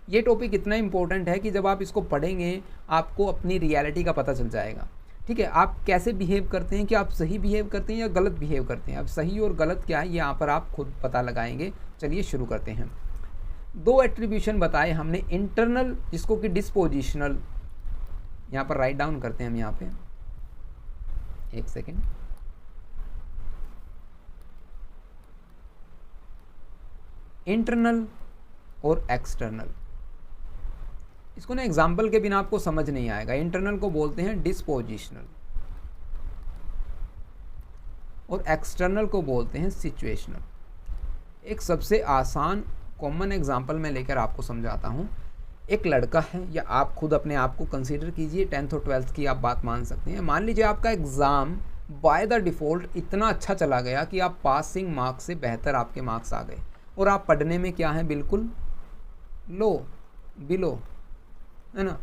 ये टॉपिक इतना इंपॉर्टेंट है कि जब आप इसको पढ़ेंगे आपको अपनी रियलिटी का पता चल जाएगा। ठीक है, आप कैसे बिहेव करते हैं, कि आप सही बिहेव करते हैं या गलत बिहेव करते हैं। अब सही और गलत क्या है ये यहाँ पर आप खुद पता लगाएंगे। चलिए शुरू करते हैं। दो एट्रीब्यूशन बताए हमने, इंटरनल जिसको कि डिस्पोजिशनल, यहाँ पर राइट डाउन करते हैं हम यहाँ पे, एक सेकेंड। इंटरनल और एक्सटर्नल, इसको ना एग्जाम्पल के बिना आपको समझ नहीं आएगा। इंटरनल को बोलते हैं डिस्पोजिशनल और एक्सटर्नल को बोलते हैं सिचुएशनल। एक सबसे आसान कॉमन एग्जाम्पल मैं लेकर आपको समझाता हूँ। एक लड़का है, या आप खुद अपने आप को कंसीडर कीजिए, 10th और 12th की आप बात मान सकते हैं। मान लीजिए आपका एग्ज़ाम बाय द डिफ़ॉल्ट इतना अच्छा चला गया कि आप पासिंग मार्क्स से बेहतर आपके मार्क्स आ गए, और आप पढ़ने में क्या है, बिल्कुल लो, बिलो, है ना,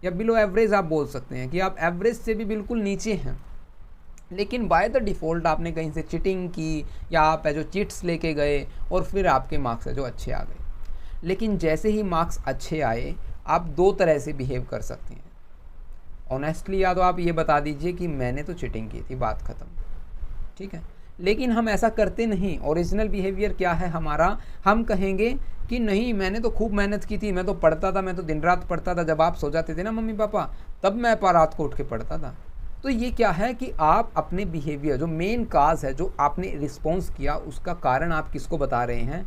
या बिलो एवरेज आप बोल सकते हैं कि आप एवरेज से भी बिल्कुल नीचे हैं। लेकिन बाय द डिफ़ॉल्ट आपने कहीं से चीटिंग की, या आप जो चीट्स लेके गए, और फिर आपके मार्क्स है जो अच्छे आ गए। लेकिन जैसे ही मार्क्स अच्छे आए, आप दो तरह से बिहेव कर सकते हैं ऑनेस्टली। या तो आप ये बता दीजिए कि मैंने तो चीटिंग की थी, बात ख़त्म, ठीक है। लेकिन हम ऐसा करते नहीं। ओरिजिनल बिहेवियर क्या है हमारा, हम कहेंगे कि नहीं मैंने तो खूब मेहनत की थी, मैं तो पढ़ता था, मैं तो दिन रात पढ़ता था। जब आप सो जाते थे ना मम्मी पापा, तब मैं रात को उठ के पढ़ता था। तो ये क्या है कि आप अपने बिहेवियर, जो मेन काज है, जो आपने रिस्पॉन्स किया, उसका कारण आप किसको बता रहे हैं,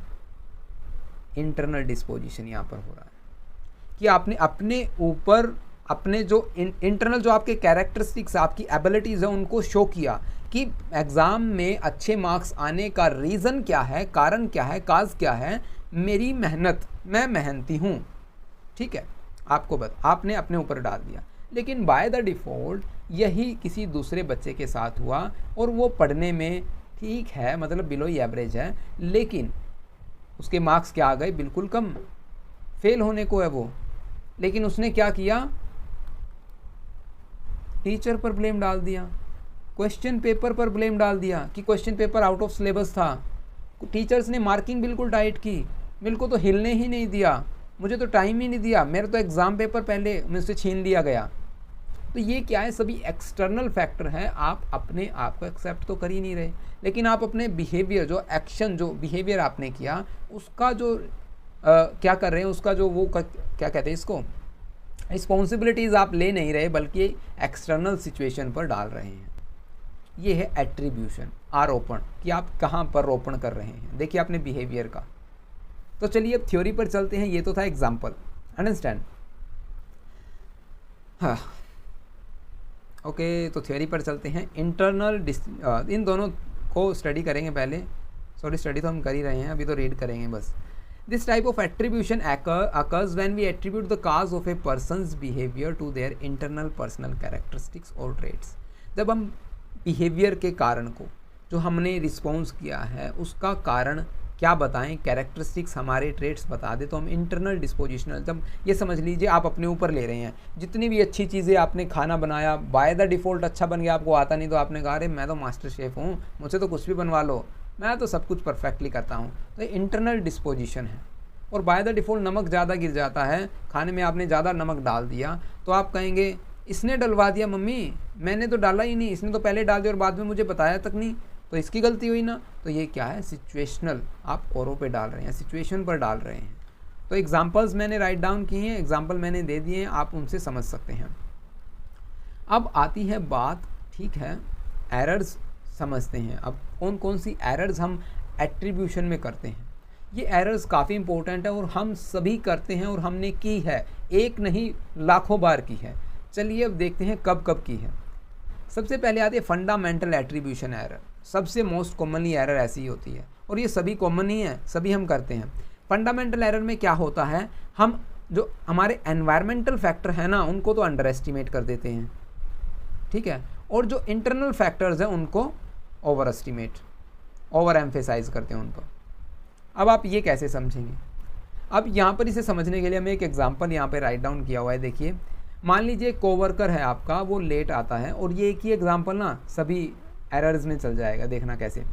इंटरनल डिस्पोजिशन यहाँ पर हो रहा है कि आपने अपने ऊपर अपने जो इंटरनल जो आपके कैरेक्टरिस्टिक्स, आपकी एबिलिटीज़ है, उनको शो किया कि एग्ज़ाम में अच्छे मार्क्स आने का रीज़न क्या है, कारण क्या है, काज क्या है, मेरी मेहनत, मैं मेहनती हूँ, ठीक है। आपने अपने ऊपर डाल दिया। लेकिन बाय द डिफ़ॉल्ट यही किसी दूसरे बच्चे के साथ हुआ, और वो पढ़ने में ठीक है, मतलब बिलो एवरेज है, लेकिन उसके मार्क्स क्या आ गए, बिल्कुल कम, फेल होने को है वो। लेकिन उसने क्या किया, टीचर पर ब्लेम डाल दिया, क्वेश्चन पेपर पर ब्लेम डाल दिया कि question paper out of syllabus था, टीचर्स ने मार्किंग बिल्कुल टाइट की, मेरे को तो हिलने ही नहीं दिया, मुझे तो टाइम ही नहीं दिया, मेरा तो एग्ज़ाम पेपर पहले मुझसे छीन लिया गया। तो ये क्या है, सभी एक्सटर्नल फैक्टर हैं। आप अपने आप को एक्सेप्ट तो कर ही नहीं रहे, लेकिन आप अपने बिहेवियर, जो एक्शन, जो बिहेवियर आपने किया, उसका जो क्या कर रहे हैं, उसका जो वो क्या कहते हैं इसको, रिस्पॉन्सिबिलिटीज़ आप ले नहीं रहे, बल्कि एक्सटर्नल सिचुएशन पर डाल रहे हैं। ये है एट्रीब्यूशन, आरोपण, कि आप कहाँ पर रोपण कर रहे हैं, देखिए अपने बिहेवियर का। तो चलिए अब थ्योरी पर चलते हैं। ये तो था एग्जाम्पल, अंडरस्टैंड, हाँ ओके। तो थ्योरी पर चलते हैं। इंटरनल इन दोनों को स्टडी करेंगे पहले, सॉरी स्टडी तो हम कर ही रहे हैं, अभी तो रीड करेंगे बस। This type of attribution occurs when we attribute the cause of a person's behavior to their internal personal characteristics or traits। जब हम बिहेवियर के कारण को, जो हमने रिस्पॉन्स किया है, उसका कारण क्या बताएं, कैरेक्टरिस्टिक्स, हमारे ट्रेट्स बता दे, तो हम इंटरनल डिस्पोजिशनल, जब ये समझ लीजिए आप अपने ऊपर ले रहे हैं, जितनी भी अच्छी चीज़ें आपने खाना बनाया, बाय द डिफ़ॉल्ट अच्छा बन गया, आपको आता नहीं तो आपने कहा अरे मैं तो मास्टर शेफ़ हूँ, मुझसे तो कुछ भी बनवा लो, मैं तो सब कुछ परफेक्टली करता हूँ। तो इंटरनल डिस्पोजिशन है। और बाय द डिफ़ॉल्ट नमक ज़्यादा गिर जाता है, खाने में आपने ज़्यादा नमक डाल दिया, तो आप कहेंगे इसने डलवा दिया मम्मी, मैंने तो डाला ही नहीं, इसने तो पहले डाल दिया और बाद में मुझे बताया तक नहीं, तो इसकी गलती हुई ना। तो ये क्या है, सिचुएशनल, आप औरों पे डाल रहे हैं, सिचुएशन पर डाल रहे हैं। तो एग्जांपल्स मैंने राइट डाउन किए हैं, एग्जांपल मैंने दे दिए हैं, आप उनसे समझ सकते हैं। अब आती है बात, ठीक है, एरर्स समझते हैं। अब कौन कौन सी एरर्स हम एट्रीब्यूशन में करते हैं। ये एरर्स काफ़ी इंपॉर्टेंट है और हम सभी करते हैं, और हमने की है, एक नहीं लाखों बार की है। चलिए अब देखते हैं कब कब की है। सबसे पहले आती है फंडामेंटल एट्रीब्यूशन एरर। सबसे मोस्ट कॉमनली एरर ऐसी ही होती है, और ये सभी कॉमन ही है, सभी हम करते हैं। फंडामेंटल एरर में क्या होता है, हम जो हमारे एनवायरमेंटल फैक्टर है ना उनको तो अंडर एस्टिमेट कर देते हैं, ठीक है, और जो इंटरनल फैक्टर्स हैं उनको ओवर एस्टिमेट, ओवर एम्फेसाइज करते हैं उनको। अब आप ये कैसे समझेंगे? अब यहाँ पर इसे समझने के लिए हमें एक एग्जांपल यहाँ पे राइट डाउन किया हुआ है। देखिए, मान लीजिए कोवर्कर है आपका, वो लेट आता है, और ये एक ही एग्जांपल ना सभी एरर्स में चल जाएगा, देखना कैसे।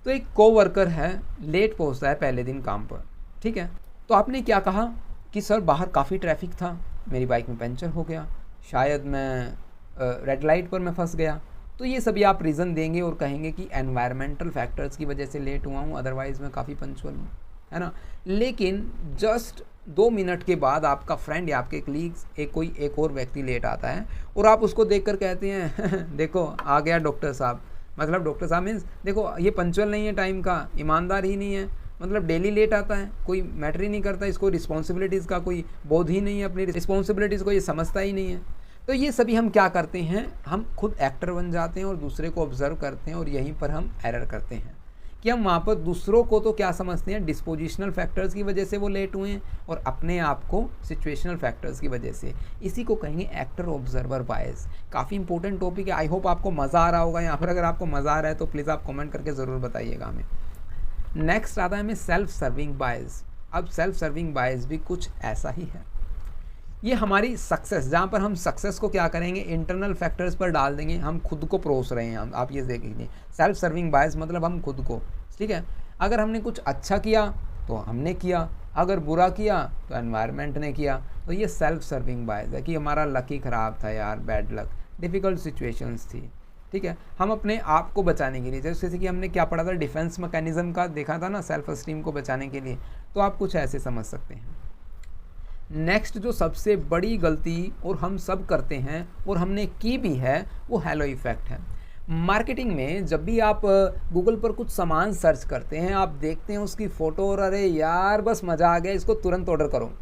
तो एक कोवर्कर है, लेट पहुँचता है पहले दिन काम पर, ठीक है। तो आपने क्या कहा कि सर बाहर काफ़ी ट्रैफिक था, मेरी बाइक में पंचर हो गया, शायद मैं रेड लाइट पर मैं फंस गया। तो ये सभी आप रीज़न देंगे और कहेंगे कि एनवायरमेंटल फैक्टर्स की वजह से लेट हुआ हूँ, अदरवाइज़ मैं काफ़ी पंचुअल हूँ, है ना। लेकिन जस्ट 2 मिनट के बाद आपका फ्रेंड या आपके कलीग्स एक और व्यक्ति लेट आता है और आप उसको देखकर कहते हैं देखो आ गया डॉक्टर साहब। मतलब डॉक्टर साहब मीन्स देखो ये पंचुअल नहीं है, टाइम का ईमानदार ही नहीं है, मतलब डेली लेट आता है, कोई मैटर ही नहीं करता, इसको रिस्पॉन्सिबिलिटीज़ का कोई बोध ही नहीं है, अपनी रिस्पॉन्सिबिलिटीज़ को ये समझता ही नहीं है। तो ये सभी हम क्या करते हैं, हम खुद एक्टर बन जाते हैं और दूसरे को ऑब्जर्व करते हैं, और यहीं पर हम एरर करते हैं कि हम वहाँ पर दूसरों को तो क्या समझते हैं, डिस्पोजिशनल फैक्टर्स की वजह से वो लेट हुए हैं, और अपने आप को सिचुएशनल फैक्टर्स की वजह से। इसी को कहेंगे एक्टर ऑब्जर्वर बायस। काफ़ी इंपॉर्टेंट टॉपिक है, आई होप आपको मज़ा आ रहा होगा यहाँ पर। अगर आपको मज़ा आ रहा है तो प्लीज़ आप कमेंट करके ज़रूर बताइएगा हमें। नेक्स्ट आता है हमें सेल्फ सर्विंग बायस। अब सेल्फ सर्विंग बायस भी कुछ ऐसा ही है, ये हमारी सक्सेस, जहाँ पर हम सक्सेस को क्या करेंगे, इंटरनल फैक्टर्स पर डाल देंगे, हम खुद को परोस रहे हैं हम। आप ये देख लीजिए, सेल्फ सर्विंग बायस मतलब हम खुद को, ठीक है। अगर हमने कुछ अच्छा किया तो हमने किया, अगर बुरा किया तो एनवायरनमेंट ने किया। तो ये सेल्फ सर्विंग बायस है कि हमारा लक ही ख़राब था यार, बैड लक, डिफ़िकल्ट सिचुएशंस थी, ठीक है। हम अपने आप को बचाने के लिए, जैसे कि हमने क्या पढ़ा था, डिफेंस मैकेनिज्म का देखा था ना, सेल्फ एस्टीम को बचाने के लिए, तो आप कुछ ऐसे समझ सकते हैं। नेक्स्ट जो सबसे बड़ी गलती और हम सब करते हैं और हमने की भी है, वो हेलो इफ़ेक्ट है। मार्केटिंग में जब भी आप गूगल पर कुछ सामान सर्च करते हैं, आप देखते हैं उसकी फ़ोटो और अरे यार बस मज़ा आ गया, इसको तुरंत ऑर्डर करो।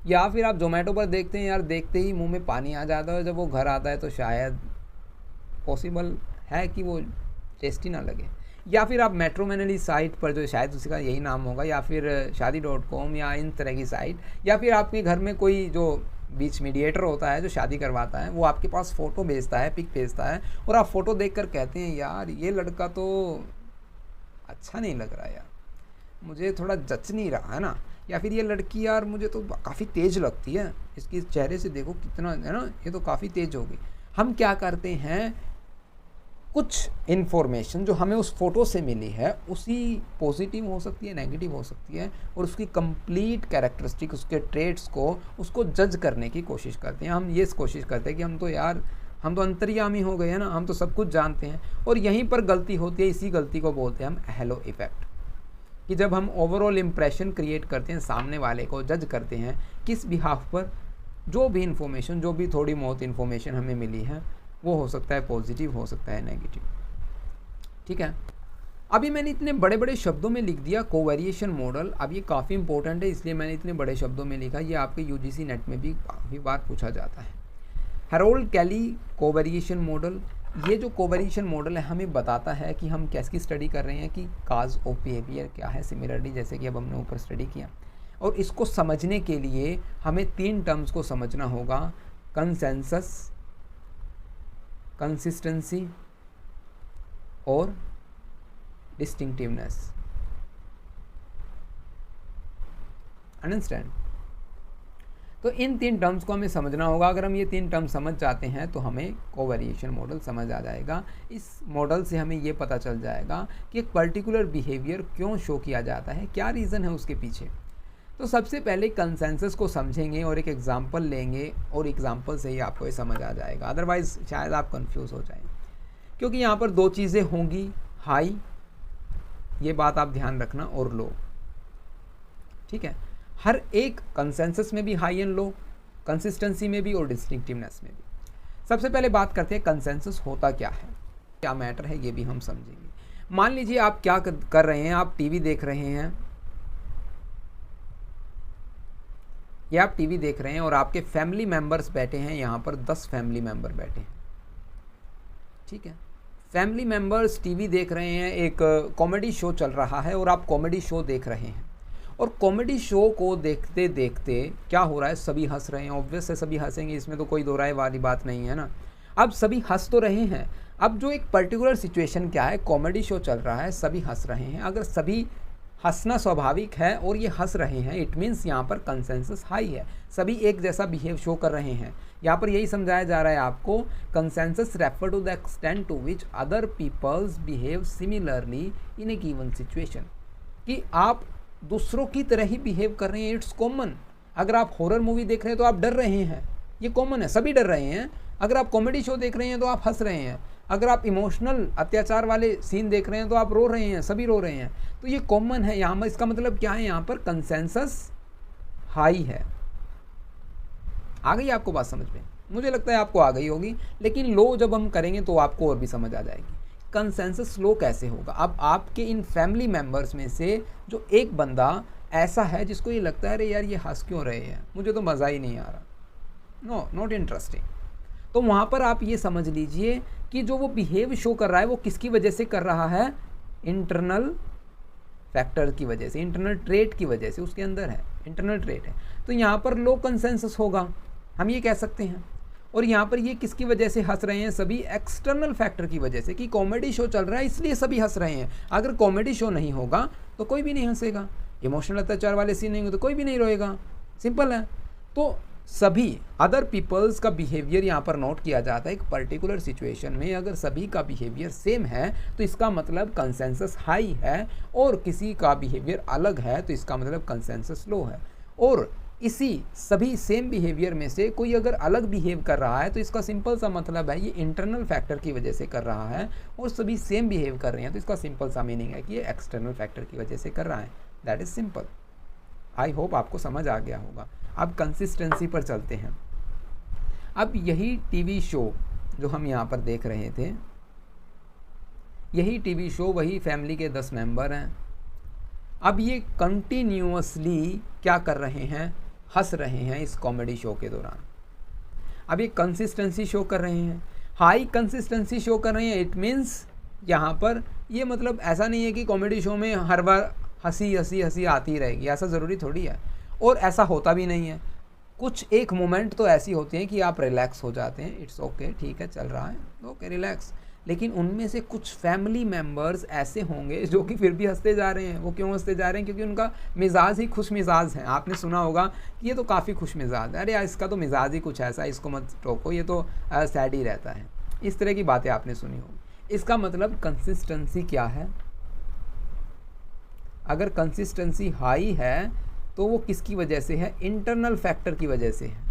या फिर आप जोमेटो पर देखते हैं, यार देखते ही मुंह में पानी आ जाता है, जब वो घर आता है तो शायद पॉसिबल है कि वो टेस्टी ना लगे। या फिर आप मैट्रिमोनियल साइट पर, जो शायद उसका यही नाम होगा, या फिर शादी.com या इन तरह की साइट, या फिर आपके घर में कोई जो बीच मीडिएटर होता है जो शादी करवाता है, वो आपके पास फ़ोटो भेजता है, पिक भेजता है, और आप फ़ोटो देखकर कहते हैं यार ये लड़का तो अच्छा नहीं लग रहा यार, मुझे थोड़ा जच नहीं रहा है ना, या फिर ये लड़की यार मुझे तो काफ़ी तेज़ लगती है, इसकी चेहरे से देखो कितना है ना, ये तो काफ़ी तेज़ होगी। हम क्या करते हैं, कुछ इन्फॉर्मेशन जो हमें उस फ़ोटो से मिली है, उसी पॉजिटिव हो सकती है, नेगेटिव हो सकती है, और उसकी कंप्लीट कैरेक्टरिस्टिक, उसके ट्रेड्स को, उसको जज करने की कोशिश करते हैं। हम ये कोशिश करते हैं कि हम तो अंतर्यामी हो गए हैं ना, हम तो सब कुछ जानते हैं। और यहीं पर गलती होती है, इसी गलती को बोलते हैं हम हेलो इफ़ेक्ट, कि जब हम ओवरऑल इम्प्रेशन क्रिएट करते हैं, सामने वाले को जज करते हैं किस बिहाफ पर, जो भी इन्फॉर्मेशन, जो भी थोड़ी बहुत इन्फॉर्मेशन हमें मिली है, वो हो सकता है पॉजिटिव, हो सकता है नेगेटिव, ठीक है। अभी मैंने इतने बड़े बड़े शब्दों में लिख दिया कोवेरिएशन मॉडल। अब ये काफ़ी इंपॉर्टेंट है, इसलिए मैंने इतने बड़े शब्दों में लिखा। ये आपके यूजीसी नेट में भी काफ़ी बार पूछा जाता है। हैरोल्ड कैली कोवेरिएशन मॉडल, ये जो कोवेरिएशन मॉडल है हमें बताता है कि हम कैसी स्टडी कर रहे हैं, कि काज ऑफ बिहेवियर क्या है, सिमिलरिटी, जैसे कि अब हमने ऊपर स्टडी किया। और इसको समझने के लिए हमें 3 टर्म्स को समझना होगा, कंसेंसस, कंसिस्टेंसी और डिस्टिंक्टिवनेस। अंडरस्टैंड? तो इन 3 टर्म्स को हमें समझना होगा। अगर हम ये 3 टर्म समझ जाते हैं तो हमें कोवेरिएशन मॉडल समझ आ जाएगा। इस मॉडल से हमें ये पता चल जाएगा कि एक पर्टिकुलर बिहेवियर क्यों शो किया जाता है, क्या रीज़न है उसके पीछे। तो सबसे पहले कंसेंसस को समझेंगे और एक एग्जांपल लेंगे, और एग्जांपल से ही आपको ये समझ आ जाएगा, अदरवाइज़ शायद आप कंफ्यूज हो जाएं। क्योंकि यहाँ पर 2 चीज़ें होंगी, हाई, ये बात आप ध्यान रखना, और लो, ठीक है। हर एक कंसेंसस में भी हाई एंड लो, कंसिस्टेंसी में भी और डिस्टिंक्टिवनेस में भी। सबसे पहले बात करते हैं कंसेंसस होता क्या है, क्या मैटर है, ये भी हम समझेंगे। मान लीजिए आप क्या कर रहे हैं, आप टीवी देख रहे हैं, या आप टीवी देख रहे हैं और आपके फैमिली मेंबर्स बैठे हैं, यहाँ पर 10 फैमिली मेंबर बैठे हैं, ठीक है। फैमिली मेंबर्स टीवी देख रहे हैं, एक कॉमेडी शो चल रहा है और आप कॉमेडी शो देख रहे हैं, और कॉमेडी शो को देखते देखते क्या हो रहा है, सभी हंस रहे हैं, ऑब्वियस है सभी हंसेंगे, इसमें तो कोई दो राय वाली बात नहीं है ना। अब सभी हंस तो रहे हैं, अब जो एक पर्टिकुलर सिचुएशन क्या है, कॉमेडी शो चल रहा है, सभी हंस रहे हैं, अगर सभी हंसना स्वाभाविक है और ये हंस रहे हैं, इट मीन्स यहाँ पर कंसेंसस हाई है, सभी एक जैसा बिहेव शो कर रहे हैं। यहाँ पर यही समझाया जा रहा है आपको, consensus refer to the extent to which other peoples behave similarly in a given situation, कि आप दूसरों की तरह ही बिहेव कर रहे हैं, इट्स कॉमन। अगर आप हॉरर मूवी देख रहे हैं तो आप डर रहे हैं, ये कॉमन है, सभी डर रहे हैं। अगर आप कॉमेडी शो देख रहे हैं तो आप हंस रहे हैं, अगर आप इमोशनल अत्याचार वाले सीन देख रहे हैं तो आप रो रहे हैं, सभी रो रहे हैं, तो ये कॉमन है। यहाँ इसका मतलब क्या है, यहाँ पर कंसेंसस हाई है। आ गई आपको बात समझ में? मुझे लगता है आपको आ गई होगी, लेकिन लो जब हम करेंगे तो आपको और भी समझ आ जाएगी। कंसेंसस लो कैसे होगा? अब आपके इन फैमिली मेम्बर्स में से जो एक बंदा ऐसा है जिसको ये लगता है अरे यार ये हंस क्यों रहे हैं, मुझे तो मज़ा ही नहीं आ रहा, नो नॉट इंटरेस्टिंग, तो वहाँ पर आप ये समझ लीजिए कि जो वो बिहेव शो कर रहा है वो किसकी वजह से कर रहा है, इंटरनल फैक्टर की वजह से, इंटरनल ट्रेट की वजह से, उसके अंदर है इंटरनल ट्रेट है, तो यहाँ पर लो कंसेंसस होगा, हम ये कह सकते हैं। और यहाँ पर ये किसकी वजह से हंस रहे हैं, सभी एक्सटर्नल फैक्टर की वजह से, कि कॉमेडी शो चल रहा है इसलिए सभी हंस रहे हैं। अगर कॉमेडी शो नहीं होगा तो कोई भी नहीं हंसेगा, इमोशनल अत्याचार वाले सीन नहीं होंगे तो कोई भी नहीं रोएगा, सिंपल है। तो सभी अदर पीपल्स का बिहेवियर यहाँ पर नोट किया जाता है एक पर्टिकुलर सिचुएशन में, अगर सभी का बिहेवियर सेम है तो इसका मतलब कंसेंसस हाई है, और किसी का बिहेवियर अलग है तो इसका मतलब कंसेंसस लो है। और इसी सभी सेम बिहेवियर में से कोई अगर अलग बिहेव कर रहा है तो इसका सिंपल सा मतलब है ये इंटरनल फैक्टर की वजह से कर रहा है, और सभी सेम बिहेव कर रहे हैं तो इसका सिंपल सा मीनिंग है कि ये एक्सटर्नल फैक्टर की वजह से कर रहा है। That is simple. I hope आपको समझ आ गया होगा। अब कंसिस्टेंसी पर चलते हैं। अब यही टीवी शो जो हम यहाँ पर देख रहे थे, यही टीवी शो वही फैमिली के 10 मेंबर हैं, अब ये कंटिन्यूअसली क्या कर रहे हैं, हंस रहे हैं इस कॉमेडी शो के दौरान। अब ये कंसिस्टेंसी शो कर रहे हैं, हाई कंसिस्टेंसी शो कर रहे हैं, इट मीन्स यहाँ पर ये मतलब ऐसा नहीं है कि कॉमेडी शो में हर बार हंसी हंसी हंसी आती रहेगी, ऐसा ज़रूरी थोड़ी है, और ऐसा होता भी नहीं है। कुछ एक मोमेंट तो ऐसी होती हैं कि आप रिलैक्स हो जाते हैं, इट्स ओके, ठीक है चल रहा है, ओके रिलैक्स, लेकिन उनमें से कुछ फैमिली मेम्बर्स ऐसे होंगे जो कि फिर भी हंसते जा रहे हैं। वो क्यों हंसते जा रहे हैं? क्योंकि उनका मिजाज ही खुश मिजाज है। आपने सुना होगा कि ये तो काफ़ी खुश मिजाज है, अरे यार इसका तो मिजाज ही कुछ ऐसा, इसको मत टोको, ये तो सैड ही रहता है, इस तरह की बातें आपने सुनी होगी। इसका मतलब कंसिस्टेंसी क्या है? अगर कंसिस्टेंसी हाई है तो वो किसकी वजह से है, इंटरनल फैक्टर की वजह से है।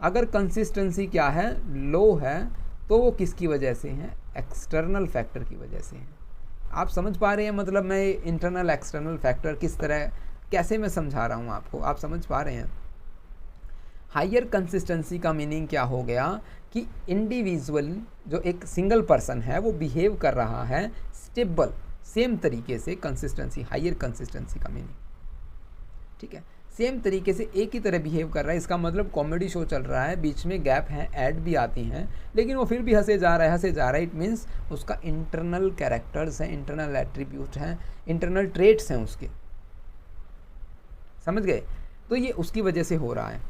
अगर कंसिस्टेंसी क्या है, लो है, तो वो किसकी वजह से है, एक्सटर्नल फैक्टर की वजह से है। आप समझ पा रहे हैं मतलब मैं इंटरनल एक्सटर्नल फैक्टर किस तरह कैसे मैं समझा रहा हूँ आपको, आप समझ पा रहे हैं? हायर कंसिस्टेंसी का मीनिंग क्या हो गया कि इंडिविजुअल जो एक सिंगल पर्सन है वो बिहेव कर रहा है स्टेबल सेम तरीके से, कंसिस्टेंसी हायर कंसिस्टेंसी का मीनिंग, ठीक है, सेम तरीके से एक ही तरह बिहेव कर रहा है। इसका मतलब कॉमेडी शो चल रहा है, बीच में गैप है, ऐड भी आती हैं, लेकिन वो फिर भी हंसे जा रहा है हंसे जा रहा है, इट मीन्स उसका इंटरनल कैरेक्टर्स हैं, इंटरनल एट्रीब्यूट हैं, इंटरनल ट्रेट्स हैं उसके, समझ गए? तो ये उसकी वजह से हो रहा है।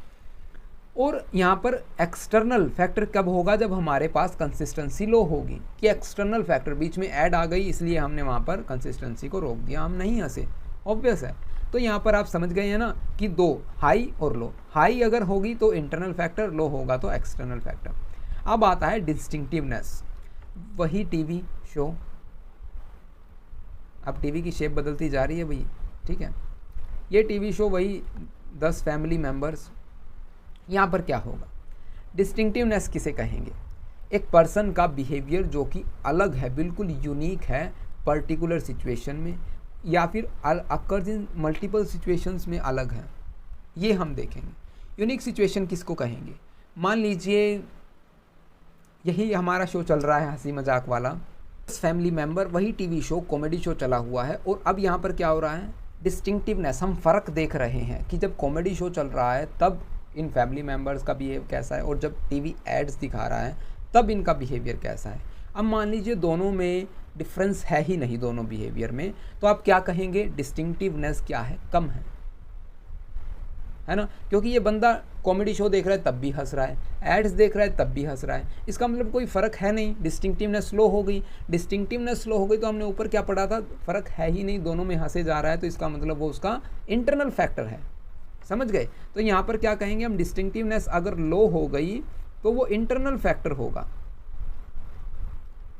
और यहाँ पर एक्सटर्नल फैक्टर कब होगा, जब हमारे पास कंसिस्टेंसी लो होगी, कि एक्सटर्नल फैक्टर बीच में ऐड आ गई इसलिए हमने वहाँ पर कंसिस्टेंसी को रोक दिया, हम नहीं हंसे, ऑब्वियस है। तो यहाँ पर आप समझ गए हैं ना कि दो, हाई और लो, हाई अगर होगी तो इंटरनल फैक्टर, लो होगा तो एक्सटर्नल फैक्टर। अब आता है डिस्टिंक्टिवनेस, वही टीवी शो, अब टीवी की शेप बदलती जा रही है भई, ठीक है, ये टीवी शो वही 10 फैमिली मेम्बर्स। यहाँ पर क्या होगा, डिस्टिंक्टिवनेस किसे कहेंगे, एक पर्सन का बिहेवियर जो कि अलग है, बिल्कुल यूनिक है पर्टिकुलर सिचुएशन में, या फिर अकर्स इन मल्टीपल सिचुएशंस में अलग है, ये हम देखेंगे। यूनिक सिचुएशन किसको कहेंगे? मान लीजिए यही हमारा शो चल रहा है हंसी मजाक वाला, फैमिली मेम्बर, वही टीवी शो कॉमेडी शो चला हुआ है, और अब यहाँ पर क्या हो रहा है, डिस्टिंक्टिवनेस, हम फ़र्क देख रहे हैं कि जब कॉमेडी शो चल रहा है तब इन फैमिली मेम्बर्स का बिहेव कैसा है, और जब टीवी एड्स दिखा रहा है तब इनका बिहेवियर कैसा है। अब मान लीजिए दोनों में डिफरेंस है ही नहीं, दोनों बिहेवियर में, तो आप क्या कहेंगे, डिस्टिंक्टिवनेस क्या है, कम है, है ना, क्योंकि ये बंदा कॉमेडी शो देख रहा है तब भी हंस रहा है, एड्स देख रहा है तब भी हंस रहा है, इसका मतलब कोई फ़र्क है नहीं। डिस्टिंक्टिवनेस स्लो हो गई, डिस्टिंक्टिवनेस स्लो हो गई तो हमने ऊपर क्या पढ़ा था, फ़र्क है ही नहीं, दोनों में हंसे जा रहा है, तो इसका मतलब वो उसका इंटरनल फैक्टर है। समझ गए? तो यहाँ पर क्या कहेंगे हम, डिस्टिंक्टिवनेस अगर लो हो गई तो वो इंटरनल फैक्टर होगा,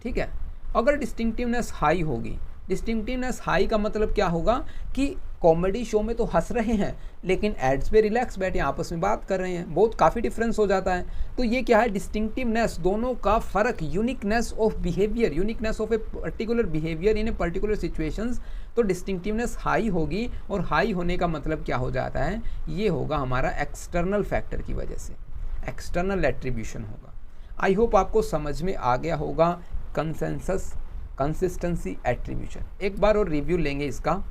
ठीक है। अगर डिस्टिंक्टिवनेस हाई होगी, डिस्टिंक्टिवनेस हाई का मतलब क्या होगा कि कॉमेडी शो में तो हंस रहे हैं लेकिन एड्स पे रिलैक्स बैठे आपस में बात कर रहे हैं, बहुत काफ़ी डिफरेंस हो जाता है। तो ये क्या है, डिस्टिंक्टिवनेस, दोनों का फ़र्क, uniqueness of behaviour, uniqueness of a particular behaviour in a particular situations. तो डिस्टिंक्टिवनेस हाई होगी, और हाई होने का मतलब क्या हो जाता है, ये होगा हमारा एक्सटर्नल फैक्टर की वजह से, एक्सटर्नल एट्रीब्यूशन होगा। आई होप आपको समझ में आ गया होगा कंसेंसस, कंसिस्टेंसी, एट्रीब्यूशन। एक बार और रिव्यू लेंगे इसका।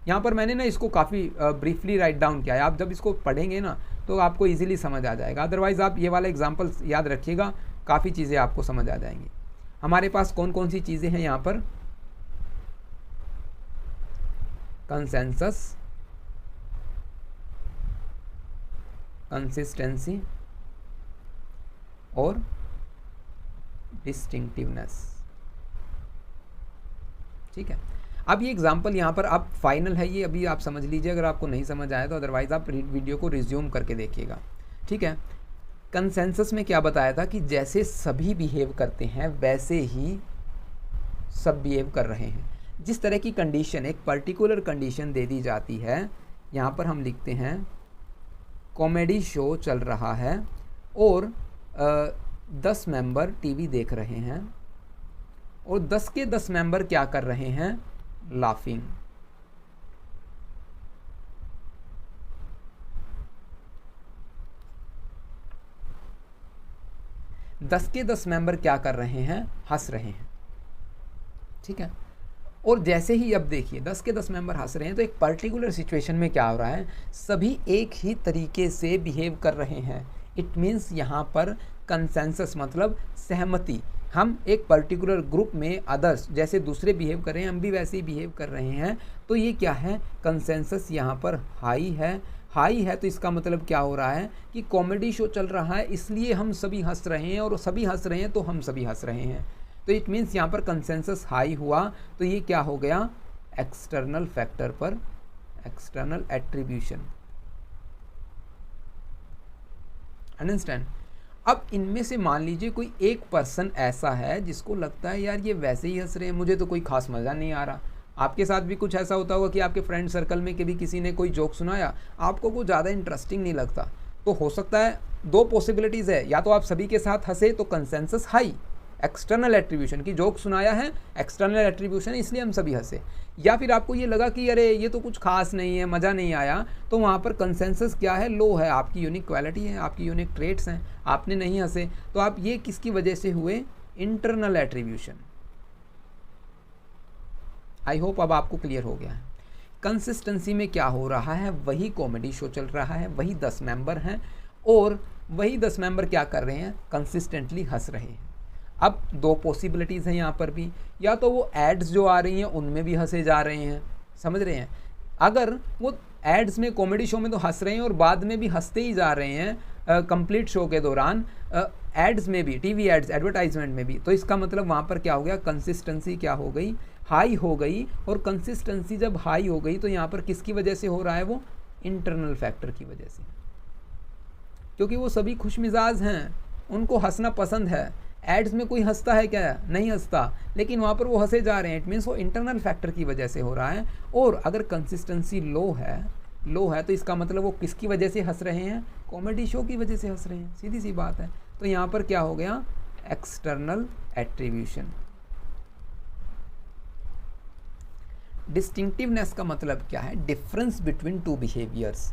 यहाँ पर मैंने ना इसको काफ़ी ब्रीफली राइट डाउन किया है, आप जब इसको पढ़ेंगे ना तो आपको इजीली समझ आ जाएगा। अदरवाइज़ आप ये वाला एग्जांपल याद रखिएगा, काफ़ी चीज़ें आपको समझ आ जाएंगी। हमारे पास कौन कौन सी चीज़ें हैं यहाँ पर, कंसेंसस, कंसिस्टेंसी और डिस्टिंक्टिवनेस, ठीक है। अब ये एग्जाम्पल यहाँ पर आप फाइनल है, ये अभी आप समझ लीजिए, अगर आपको नहीं समझ आया तो अदरवाइज़ आप वीडियो को रिज्यूम करके देखिएगा, ठीक है। कंसेंसस में क्या बताया था कि जैसे सभी बिहेव करते हैं वैसे ही सब बिहेव कर रहे हैं। जिस तरह की कंडीशन, एक पर्टिकुलर कंडीशन दे दी जाती है, यहाँ पर हम लिखते हैं कॉमेडी शो चल रहा है और 10 मेंबर टीवी देख रहे हैं और 10 के 10 मेंबर क्या कर रहे हैं, लाफिंग। दस के 10 मेंबर क्या कर रहे हैं, हंस रहे हैं, ठीक है। और जैसे ही अब देखिए 10 के 10 मेंबर हंस रहे हैं तो एक पर्टिकुलर सिचुएशन में क्या हो रहा है, सभी एक ही तरीके से बिहेव कर रहे हैं। इट मीन्स यहाँ पर कंसेंसस मतलब सहमति, हम एक पर्टिकुलर ग्रुप में अदर्स जैसे दूसरे बिहेव कर रहे हैं हम भी वैसे ही बिहेव कर रहे हैं, तो ये क्या है, कंसेंसस यहाँ पर हाई है। हाई है तो इसका मतलब क्या हो रहा है कि कॉमेडी शो चल रहा है इसलिए हम सभी हंस रहे हैं, और सभी हंस रहे हैं तो हम सभी हंस रहे हैं। तो इट मीन्स यहाँ पर कंसेंसस हाई हुआ, तो ये क्या हो गया, एक्सटर्नल फैक्टर पर एक्सटर्नल एट्रीब्यूशन। अंडरस्टैंड? अब इनमें से मान लीजिए कोई एक पर्सन ऐसा है जिसको लगता है यार ये वैसे ही हंस रहे हैं, मुझे तो कोई खास मज़ा नहीं आ रहा। आपके साथ भी कुछ ऐसा होता होगा कि आपके फ्रेंड सर्कल में कभी किसी ने कोई जोक सुनाया, आपको कुछ ज़्यादा इंटरेस्टिंग नहीं लगता। तो हो सकता है दो पॉसिबिलिटीज़ है, या तो आप सभी के साथ हंसे तो कंसेंसस हाई, एक्सटर्नल एट्रीब्यूशन की जोक सुनाया है, एक्सटर्नल एट्रीब्यूशन इसलिए हम सभी हंसे, या फिर आपको ये लगा कि अरे ये तो कुछ खास नहीं है, मज़ा नहीं आया, तो वहाँ पर कंसेंसस क्या है, लो है, आपकी यूनिक क्वालिटी है, आपकी यूनिक ट्रेट्स हैं, आपने नहीं हंसे। तो आप ये किसकी वजह से हुए, इंटरनल एट्रीब्यूशन। आई होप अब आपको क्लियर हो गया है। कंसिस्टेंसी में क्या हो रहा है, वही कॉमेडी शो चल रहा है, वही 10 मेंबर हैं और वही 10 मेंबर क्या कर रहे हैं, कंसिस्टेंटली हंस रहे हैं। अब दो पॉसिबिलिटीज़ हैं यहाँ पर भी, या तो वो एड्स जो आ रही हैं उनमें भी हंसे जा रहे हैं, समझ रहे हैं। अगर वो एड्स में, कॉमेडी शो में तो हंस रहे हैं और बाद में भी हंसते ही जा रहे हैं कंप्लीट शो के दौरान, एड्स में भी, टीवी एड्स, एडवर्टाइजमेंट में भी, तो इसका मतलब वहाँ पर क्या हो गया, कंसिस्टेंसी क्या हो गई, हाई हो गई। और कंसिस्टेंसी जब हाई हो गई तो यहाँ पर किसकी वजह से हो रहा है, वो इंटरनल फैक्टर की वजह से, क्योंकि वो सभी खुश मिजाज हैं, उनको हंसना पसंद है। एड्स में कोई हंसता है क्या, नहीं हंसता, लेकिन वहाँ पर वो हंसे जा रहे हैं, इट मीन्स वो इंटरनल फैक्टर की वजह से हो रहा है। और अगर कंसिस्टेंसी लो है तो इसका मतलब वो किसकी वजह से हंस रहे हैं, कॉमेडी शो की वजह से हंस रहे हैं, सीधी सी बात है। तो यहाँ पर क्या हो गया, एक्सटर्नल एट्रीब्यूशन। डिस्टिंक्टिवनेस का मतलब क्या है, डिफरेंस बिटवीन टू बिहेवियर्स।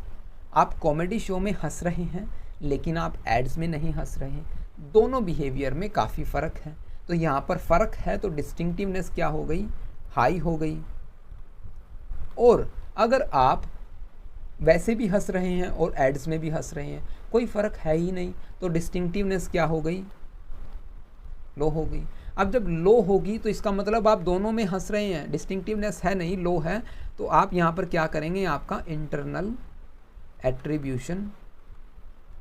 आप कॉमेडी शो में हंस रहे हैं लेकिन आप एड्स में नहीं हंस रहे हैं, दोनों बिहेवियर में काफ़ी फ़र्क है। तो यहाँ पर फ़र्क है तो डिस्टिंक्टिवनेस क्या हो गई, हाई हो गई। और अगर आप वैसे भी हंस रहे हैं और एड्स में भी हंस रहे हैं, कोई फ़र्क है ही नहीं, तो डिस्टिंक्टिवनेस क्या हो गई, लो हो गई। अब जब लो होगी तो इसका मतलब आप दोनों में हंस रहे हैं, डिस्टिंक्टिवनेस है नहीं, लो है, तो आप यहाँ पर क्या करेंगे, आपका इंटरनल एट्रीब्यूशन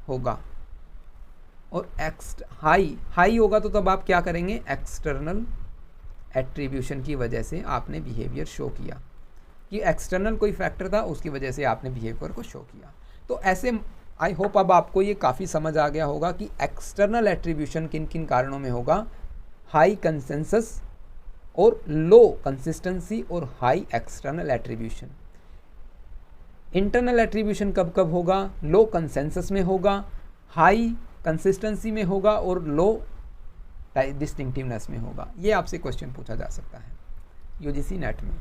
होगा, और हाई होगा तो तब आप क्या करेंगे, एक्सटर्नल एट्रीब्यूशन की वजह से आपने बिहेवियर शो किया, कि एक्सटर्नल कोई फैक्टर था उसकी वजह से आपने बिहेवियर को शो किया। तो ऐसे आई होप अब आपको ये काफ़ी समझ आ गया होगा कि एक्सटर्नल एट्रीब्यूशन किन किन कारणों में होगा, हाई कंसेंसस और लो कंसिस्टेंसी और high external attribution. Internal attribution कब कब होगा, लो कंसेंसस में होगा, हाई कंसिस्टेंसी में होगा और लो डिस्टिंक्टिवनेस में होगा। ये आपसे क्वेश्चन पूछा जा सकता है यूजीसी नेट में।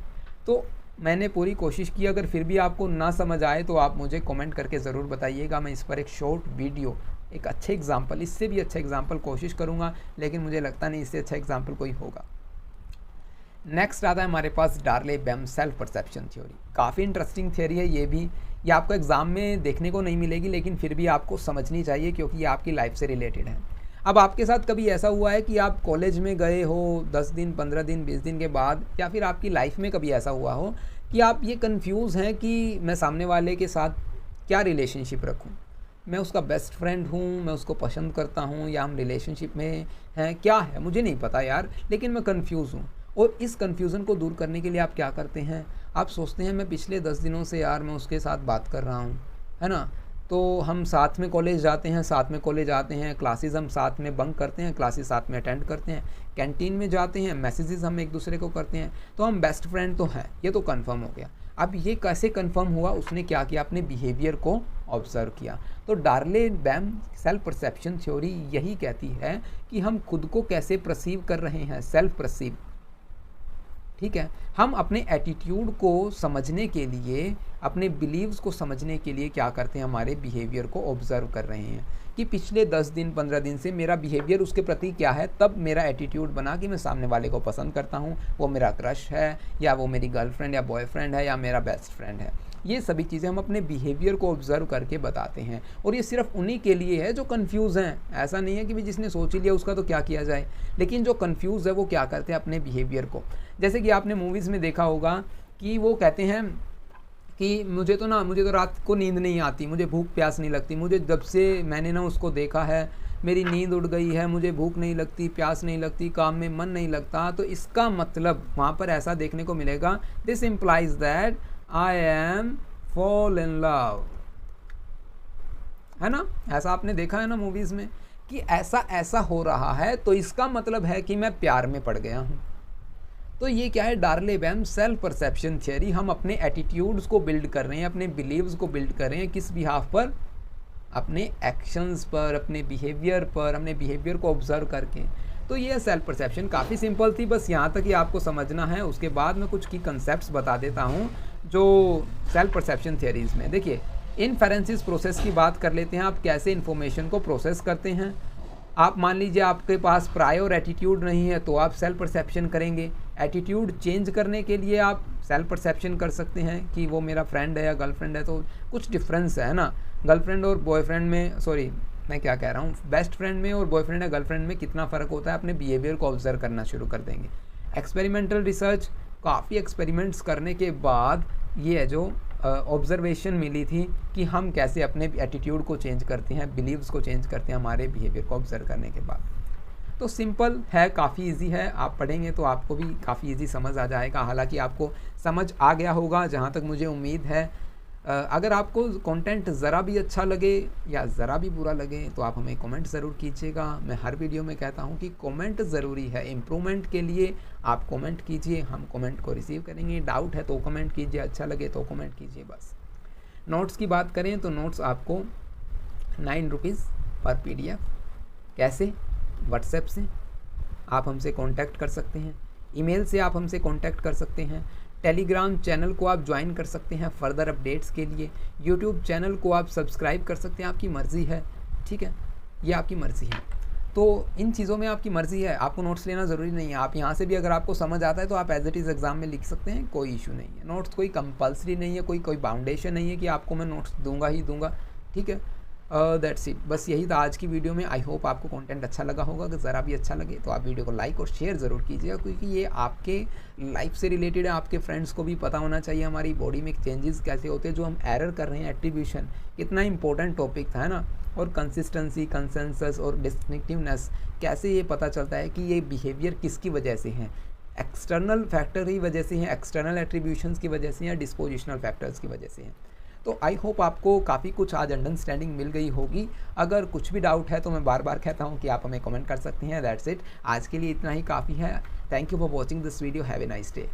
तो मैंने पूरी कोशिश की, अगर फिर भी आपको ना समझ आए तो आप मुझे कमेंट करके ज़रूर बताइएगा। मैं इस पर एक शॉर्ट वीडियो, एक अच्छे एग्जाम्पल, इससे भी अच्छा एग्जाम्पल कोशिश करूँगा, लेकिन मुझे लगता नहीं इससे अच्छा एग्जाम्पल कोई होगा। नेक्स्ट आता है हमारे पास डार्ले बैम सेल्फ परसेप्शन थ्योरी। काफ़ी इंटरेस्टिंग थ्योरी है ये भी, ये आपको एग्ज़ाम में देखने को नहीं मिलेगी, लेकिन फिर भी आपको समझनी चाहिए क्योंकि ये आपकी लाइफ से रिलेटेड है। अब आपके साथ कभी ऐसा हुआ है कि आप कॉलेज में गए हो 10 दिन 15 दिन 20 दिन के बाद, या फिर आपकी लाइफ में कभी ऐसा हुआ हो कि आप ये कंफ्यूज हैं कि मैं सामने वाले के साथ क्या रिलेशनशिप रखूं, मैं उसका बेस्ट फ्रेंड हूं, मैं उसको पसंद करता हूं, या हम रिलेशनशिप में हैं, क्या है मुझे नहीं पता यार, लेकिन मैं कंफ्यूज हूं। और इस कन्फ्यूज़न को दूर करने के लिए आप क्या करते हैं, आप सोचते हैं मैं पिछले 10 दिनों से यार मैं उसके साथ बात कर रहा हूँ, है ना, तो हम साथ में कॉलेज जाते हैं, साथ में कॉलेज आते हैं, क्लासेस हम साथ में बंक करते हैं, क्लासेस साथ में अटेंड करते हैं, कैंटीन में जाते हैं, मैसेजेस हम एक दूसरे को करते हैं, तो हम बेस्ट फ्रेंड तो हैं, ये तो कंफर्म हो गया। अब ये कैसे कंफर्म हुआ, उसने क्या किया, अपने बिहेवियर को ऑब्जर्व किया। तो डार्ले बैम सेल्फ परसेप्शन थ्योरी यही कहती है कि हम खुद को कैसे परसीव कर रहे हैं, सेल्फ परसीव, ठीक है। हम अपने एटीट्यूड को समझने के लिए, अपने बिलीव्स को समझने के लिए क्या करते हैं, हमारे बिहेवियर को ऑब्जर्व कर रहे हैं कि पिछले 10 दिन 15 दिन से मेरा बिहेवियर उसके प्रति क्या है, तब मेरा एटीट्यूड बना कि मैं सामने वाले को पसंद करता हूँ, वो मेरा क्रश है या वो मेरी गर्लफ्रेंड या बॉयफ्रेंड है या मेरा बेस्ट फ्रेंड है। ये सभी चीज़ें हम अपने बिहेवियर को ऑब्जर्व करके बताते हैं, और ये सिर्फ उन्हीं के लिए है जो कंफ्यूज हैं। ऐसा नहीं है कि भाई जिसने सोच ही लिया उसका तो क्या किया जाए, लेकिन जो कंफ्यूज है वो क्या करते हैं, अपने बिहेवियर को। जैसे कि आपने मूवीज़ में देखा होगा कि वो कहते हैं कि मुझे तो रात को नींद नहीं आती, मुझे भूख प्यास नहीं लगती, मुझे जब से मैंने ना उसको देखा है मेरी नींद उड़ गई है, मुझे भूख नहीं लगती, प्यास नहीं लगती, काम में मन नहीं लगता। तो इसका मतलब वहाँ पर ऐसा देखने को मिलेगा, this implies that I am fall in love, है ना, ऐसा आपने देखा है ना मूवीज़ में कि ऐसा हो रहा है, तो इसका मतलब है कि मैं प्यार में पड़ गया हूँ। तो ये क्या है, डार्ले बैम सेल्फ परसेप्शन थियरी। हम अपने एटीट्यूड्स को बिल्ड कर रहे हैं, अपने बिलीव्स को बिल्ड कर रहे हैं, किस बिहाफ पर, अपने एक्शंस पर, अपने बिहेवियर पर, अपने बिहेवियर को ऑब्जर्व करके। तो ये सेल्फ परसेप्शन काफ़ी सिंपल थी, बस यहाँ तक ही आपको समझना है। उसके बाद मैं कुछ की कंसेप्ट्स बता देता हूँ जो सेल्फ परसेप्शन थियरीज़ में। देखिए, इनफेरेंसिस प्रोसेस की बात कर लेते हैं, आप कैसे इन्फॉर्मेशन को प्रोसेस करते हैं। आप मान लीजिए आपके पास प्रायर एटीट्यूड नहीं है तो आप सेल्फ परसेप्शन करेंगे। एटीट्यूड चेंज करने के लिए आप सेल्फ परसेप्शन कर सकते हैं कि वो मेरा फ्रेंड है या गर्लफ्रेंड है, तो कुछ डिफरेंस है ना, गर्लफ्रेंड और बॉयफ्रेंड में, सॉरी मैं क्या कह रहा हूँ, बेस्ट फ्रेंड में और बॉयफ्रेंड या गर्लफ्रेंड में कितना फ़र्क होता है, अपने बिहेवियर को ऑब्जर्व करना शुरू कर देंगे। एक्सपेरिमेंटल रिसर्च, काफ़ी एक्सपेरिमेंट्स करने के बाद ये है जो ऑब्जर्वेशन मिली थी कि हम कैसे अपने एटीट्यूड को चेंज करते हैं, बिलीव्स को चेंज करते हैं हमारे बिहेवियर को ऑब्जर्व करने के बाद। तो सिंपल है, काफ़ी इजी है, आप पढ़ेंगे तो आपको भी काफ़ी इजी समझ आ जाएगा। हालांकि आपको समझ आ गया होगा जहाँ तक मुझे उम्मीद है। अगर आपको कंटेंट ज़रा भी अच्छा लगे या ज़रा भी बुरा लगे तो आप हमें कमेंट ज़रूर कीजिएगा। मैं हर वीडियो में कहता हूँ कि कमेंट ज़रूरी है, इम्प्रूवमेंट के लिए आप कमेंट कीजिए, हम कमेंट को रिसीव करेंगे। डाउट है तो कमेंट कीजिए, अच्छा लगे तो कमेंट कीजिए बस। नोट्स की बात करें तो नोट्स आपको 9 रुपीज़ पर PDF। कैसे? व्हाट्सएप से आप हमसे कांटेक्ट कर सकते हैं, ईमेल से आप हमसे कांटेक्ट कर सकते हैं, टेलीग्राम चैनल को आप ज्वाइन कर सकते हैं फर्दर अपडेट्स के लिए, यूट्यूब चैनल को आप सब्सक्राइब कर सकते हैं, आपकी मर्ज़ी है, ठीक है, ये आपकी मर्ज़ी है। तो इन चीज़ों में आपकी मर्ज़ी है, आपको नोट्स लेना ज़रूरी नहीं है। आप यहाँ से भी अगर आपको समझ आता है तो आप एज इट इज़ एग्ज़ाम में लिख सकते हैं, कोई इशू नहीं है। नोट्स कोई कंपल्सरी नहीं है, कोई बाउंडेशन नहीं है कि आपको मैं नोट्स दूंगा ही दूंगा, ठीक है। दैट्स इट, बस यही था आज की वीडियो में। आई होप आपको कंटेंट अच्छा लगा होगा। अगर ज़रा भी अच्छा लगे तो आप वीडियो को लाइक और शेयर ज़रूर कीजिएगा, क्योंकि ये आपके लाइफ से रिलेटेड है। आपके फ्रेंड्स को भी पता होना चाहिए हमारी बॉडी में चेंजेस कैसे होते हैं, जो हम एरर कर रहे हैं एट्रीब्यूशन, कितना इंपॉर्टेंट टॉपिक था, है ना। और कंसिस्टेंसी, कंसेंसस और डिस्टिंक्टिवनेस, कैसे ये पता चलता है कि ये बिहेवियर किसकी वजह से हैं, एक्सटर्नल फैक्टर की वजह से हैं, एक्सटर्नल एट्रीब्यूशंस की वजह से, या डिस्पोजिशनल फैक्टर्स की वजह से हैं। तो आई होप आपको काफ़ी कुछ आज अंडरस्टैंडिंग मिल गई होगी। अगर कुछ भी डाउट है तो मैं बार बार कहता हूँ कि आप हमें कमेंट कर सकते हैं। दैट्स इट, आज के लिए इतना ही काफ़ी है। Thank you for watching this video. Have a nice day.